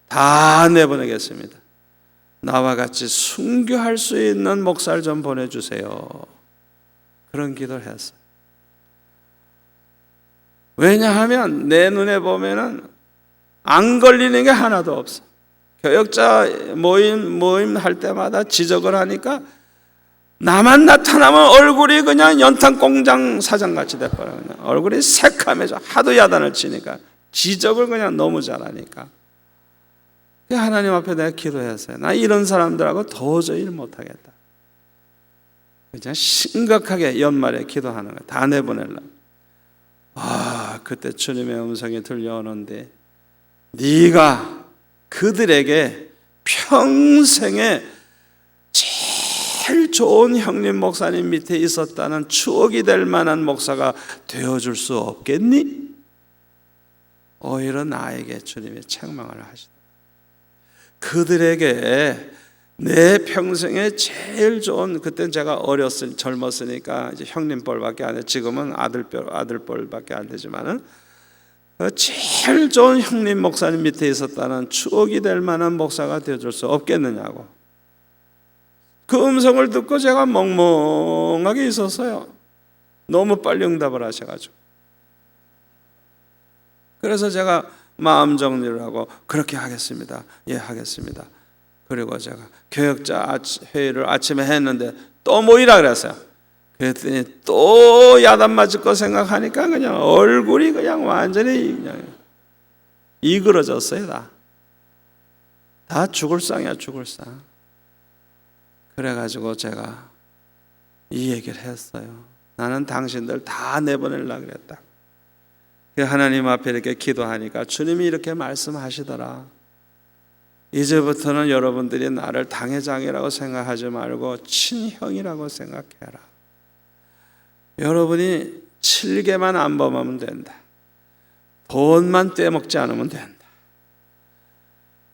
다 내보내겠습니다. 나와 같이 순교할 수 있는 목사를 좀 보내주세요. 그런 기도를 했어요. 왜냐하면 내 눈에 보면은 안 걸리는 게 하나도 없어. 교역자 모임 할 때마다 지적을 하니까 나만 나타나면 얼굴이 그냥 연탄 공장 사장같이 돼버려요. 얼굴이 새카매져. 하도 야단을 치니까 지적을 그냥 너무 잘하니까. 하나님 앞에 내가 기도했어요. 나 이런 사람들하고 도저히 일 못하겠다. 그냥 심각하게 연말에 기도하는 거야. 다 내보내려고. 그때 주님의 음성이 들려오는데 네가 그들에게 평생에 제일 좋은 형님 목사님 밑에 있었다는 추억이 될 만한 목사가 되어줄 수 없겠니? 오히려 나에게 주님이 책망을 하시더라. 그들에게 내 평생에 제일 좋은, 그때는 제가 젊었으니까 이제 형님 뻘밖에 안 돼. 지금은 아들 뻘밖에 안 되지만은 제일 좋은 형님 목사님 밑에 있었다는 추억이 될 만한 목사가 되어줄 수 없겠느냐고. 그 음성을 듣고 제가 멍멍하게 있었어요. 너무 빨리 응답을 하셔가지고. 그래서 제가 마음 정리를 하고 그렇게 하겠습니다. 예, 하겠습니다. 그리고 제가 교역자 회의를 아침에 했는데 또 모이라 그랬어요. 그랬더니 또 야단 맞을 거 생각하니까 그냥 얼굴이 그냥 완전히 그냥 이그러졌어요. 다 죽을 상이야, 죽을 상. 그래가지고 제가 이 얘기를 했어요. 나는 당신들 다 내보내려고 그랬다. 하나님 앞에 이렇게 기도하니까 주님이 이렇게 말씀하시더라. 이제부터는 여러분들이 나를 당회장이라고 생각하지 말고 친형이라고 생각해라. 여러분이 7개만 안 범하면 된다. 돈만 떼먹지 않으면 된다.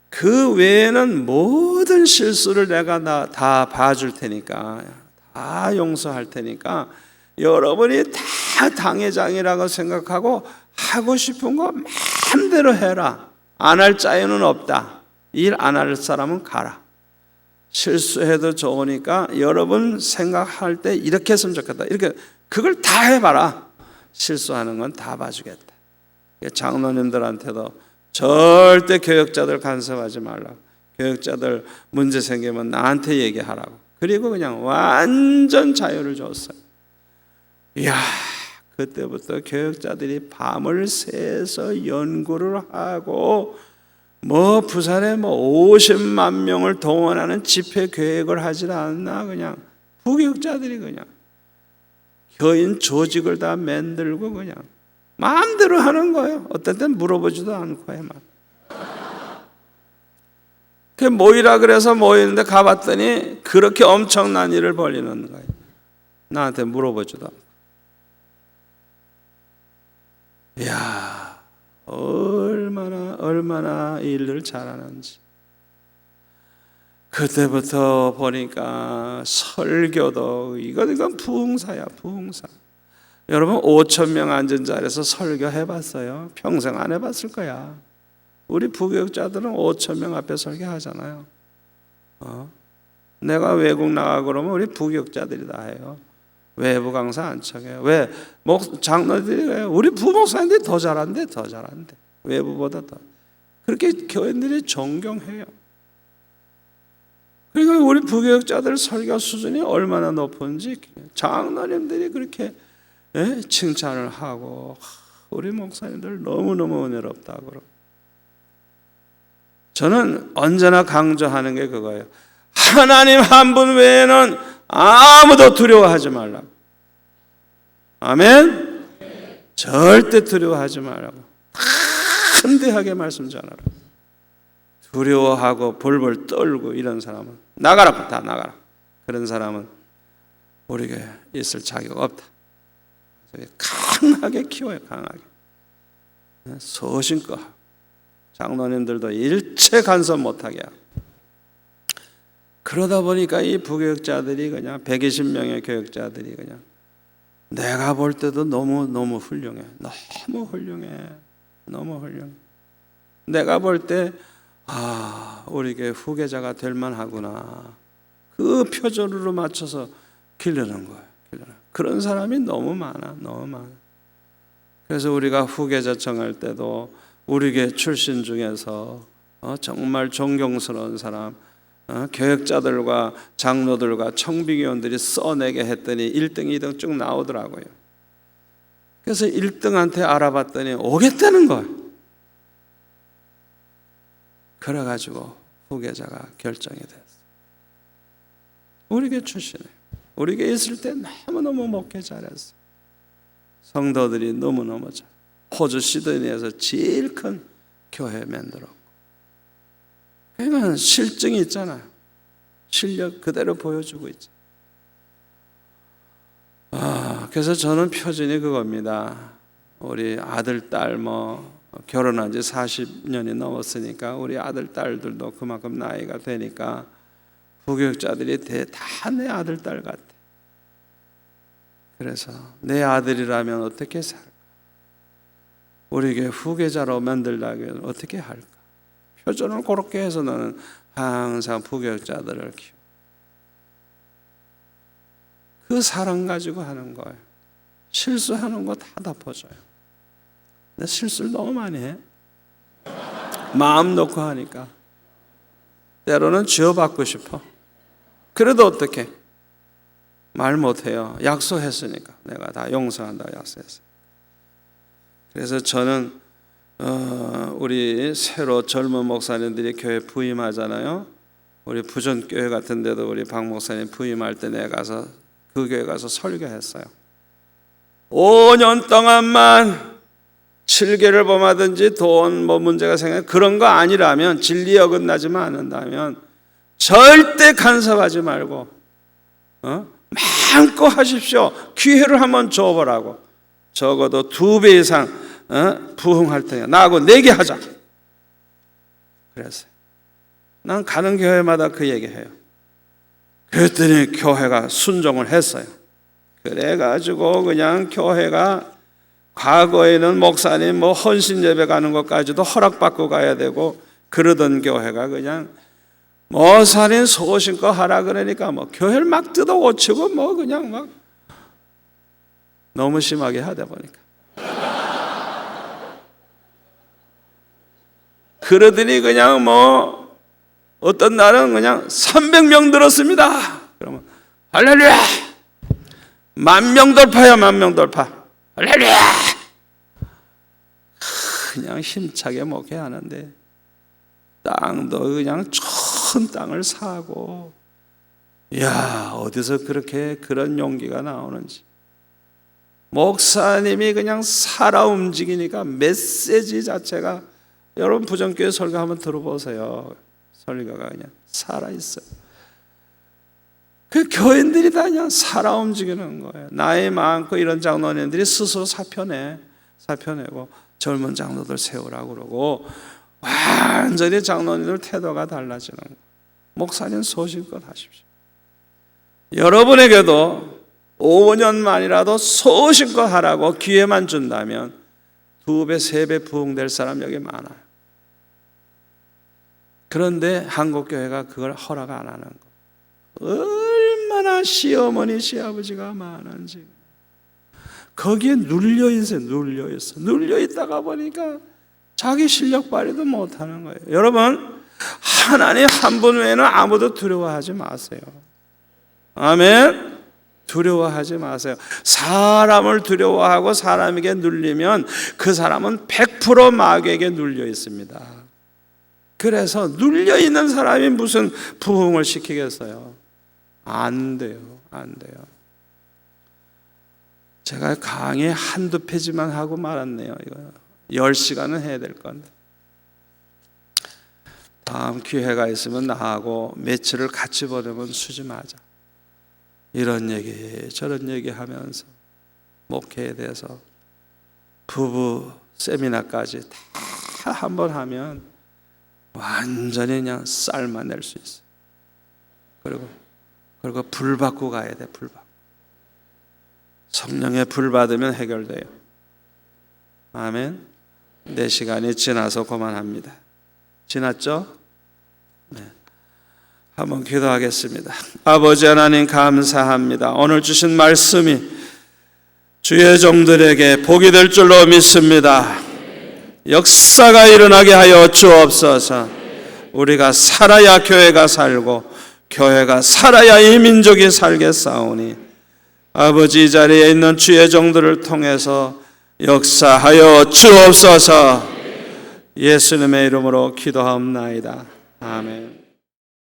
그 외에는 모든 실수를 내가 다 봐줄 테니까, 다 용서할 테니까 여러분이 다 당회장이라고 생각하고 하고 싶은 거 마음대로 해라. 안 할 자유는 없다. 일 안 할 사람은 가라. 실수해도 좋으니까 여러분 생각할 때 이렇게 했으면 좋겠다. 이렇게 그걸 다 해봐라. 실수하는 건 다 봐주겠다. 장로님들한테도 절대 교역자들 간섭하지 말라고. 교역자들 문제 생기면 나한테 얘기하라고. 그리고 그냥 완전 자유를 줬어요. 이야, 그때부터 교역자들이 밤을 새서 연구를 하고 부산에 50만 명을 동원하는 집회 계획을 하질 않나. 그냥 부교육자들이 그냥 교인 조직을 다 만들고 그냥 마음대로 하는 거예요. 어떤 때는 물어보지도 않고 해만. 그 모이라 그래서 모이는데 가봤더니 그렇게 엄청난 일을 벌이는 거예요. 나한테 물어보지도 않고. 이야, 얼마나 일을 잘하는지. 그때부터 보니까 설교도 이건 부흥사야, 부흥사. 여러분 5,000명 앉은 자리에서 설교 해봤어요? 평생 안 해봤을 거야. 우리 부교육자들은 5,000명 앞에 설교하잖아요. 내가 외국 나가 그러면 우리 부교육자들이 다 해요. 외부 강사 안 척해요. 왜? 장로들이 왜? 우리 부목사님들이 더 잘한대. 외부보다 더. 그렇게 교인들이 존경해요. 그러니까 우리 부교육자들 설교 수준이 얼마나 높은지 장로님들이 그렇게 칭찬을 하고 우리 목사님들 너무너무 은혜롭다고 그러고. 저는 언제나 강조하는 게 그거예요. 하나님 한 분 외에는 아무도 두려워하지 말라고. 아멘? 절대 두려워하지 말라고. 담대하게 말씀 전하라. 두려워하고 벌벌 떨고 이런 사람은 나가라, 다 나가라. 그런 사람은 우리에게 있을 자격 없다. 강하게 키워요, 강하게. 소신껏. 장로님들도 일체 간섭 못하게 하고. 그러다 보니까 이 부교육자들이 그냥 120명의 교육자들이 그냥 내가 볼 때도 너무 훌륭해. 너무 훌륭해. 내가 볼 때 우리 교회 후계자가 될 만하구나. 그 표준으로 맞춰서 기르는 거예요. 그런 사람이 너무 많아. 그래서 우리가 후계자 정할 때도 우리 교회 출신 중에서 정말 존경스러운 사람, 교역자들과 장로들과 청빙위원들이 써내게 했더니 1등, 2등 쭉 나오더라고요. 그래서 1등한테 알아봤더니 오겠다는 거예요. 그래가지고 후계자가 결정이 됐어요. 우리 교회 출신이에요. 우리 교회 있을 때 너무너무 목회 잘했어요. 성도들이 너무너무 잘. 호주 시드니에서 제일 큰 교회 만들었고. 그러니까 실증이 있잖아요. 실력 그대로 보여주고 있죠. 그래서 저는 표준이 그겁니다. 우리 아들, 딸 결혼한 지 40년이 넘었으니까 우리 아들, 딸들도 그만큼 나이가 되니까 부교육자들이 다 내 아들, 딸 같아. 그래서 내 아들이라면 어떻게 살까? 우리 교회 후계자로 만들려면 어떻게 할까? 표준을 그렇게 해서 나는 항상 부교육자들을 키워. 그 사랑 가지고 하는 거예요. 실수하는 거 다 덮어줘요. 근데 실수를 너무 많이 해. 마음 놓고 하니까. 때로는 쥐어받고 싶어. 그래도 어떡해? 말 못해요. 약속했으니까. 내가 다 용서한다고 약속했어요. 그래서 저는 우리 새로 젊은 목사님들이 교회 부임하잖아요. 우리 부전교회 같은 데도 우리 박 목사님 부임할 때 내가 가서 그 교회 가서 설교했어요. 5년 동안만 7개를 범하든지 돈 문제가 생겨 그런 거 아니라면, 진리에 어긋나지만 않는다면 절대 간섭하지 말고 마음껏 하십시오. 기회를 한번 줘보라고. 적어도 2배 이상 부흥할 테니까 나하고 내게 하자. 그랬어요. 난 가는 교회마다 그 얘기해요. 그랬더니 교회가 순종을 했어요. 그래가지고 그냥 교회가 과거에는 목사님 헌신 예배 가는 것까지도 허락받고 가야 되고 그러던 교회가 그냥 살인 소신껏 하라 그러니까 교회를 막 뜯어 고치고 그냥 막 너무 심하게 하다 보니까 그러더니 그냥 어떤 날은 그냥 300명 들었습니다. 그러면 할렐루야! 10,000명 돌파야. 10,000명 돌파. 할렐루야! 그냥 힘차게 목회하는데 땅도 그냥 좋은 땅을 사고, 야, 어디서 그런 용기가 나오는지. 목사님이 그냥 살아 움직이니까 메시지 자체가, 여러분 부전교회 설교 한번 들어보세요. 설교가 그냥 살아있어요. 그 교인들이 다 그냥 살아 움직이는 거예요. 나이 많고 이런 장로님들이 스스로 사표내고 젊은 장로들 세우라고 그러고 완전히 장로님들 태도가 달라지는 거예요. 목사님 소신껏 하십시오. 여러분에게도 5년만이라도 소신껏 하라고 기회만 준다면 2배, 3배 부흥될 사람 여기 많아요. 그런데 한국교회가 그걸 허락 안 하는 거. 얼마나 시어머니, 시아버지가 많은지. 거기에 눌려있어요. 눌려있다가 보니까 자기 실력 발휘도 못하는 거예요. 여러분, 하나님 한 분 외에는 아무도 두려워하지 마세요. 아멘. 두려워하지 마세요. 사람을 두려워하고 사람에게 눌리면 그 사람은 100% 마귀에게 눌려 있습니다. 그래서 눌려 있는 사람이 무슨 부흥을 시키겠어요? 안 돼요. 제가 강의 한두 페이지만 하고 말았네요. 이거 10시간은 해야 될 건데. 다음 기회가 있으면 나하고 며칠을 같이 보내면 수지하자. 이런 얘기 저런 얘기 하면서 목회에 대해서 부부 세미나까지 다 한번 하면 완전히 그냥 쌀만 낼 수 있어요. 그리고 불 받고 가야 돼. 불 받고. 성령의 불 받으면 해결돼요. 아멘. 내 시간이 지나서 그만합니다. 지났죠? 네. 한번 기도하겠습니다. 아버지 하나님 감사합니다. 오늘 주신 말씀이 주의 종들에게 복이 될 줄로 믿습니다. 역사가 일어나게 하여 주옵소서. 우리가 살아야 교회가 살고 교회가 살아야 이 민족이 살겠사오니 아버지, 이 자리에 있는 주의 종들을 통해서 역사하여 주옵소서. 예수님의 이름으로 기도하옵나이다. 아멘.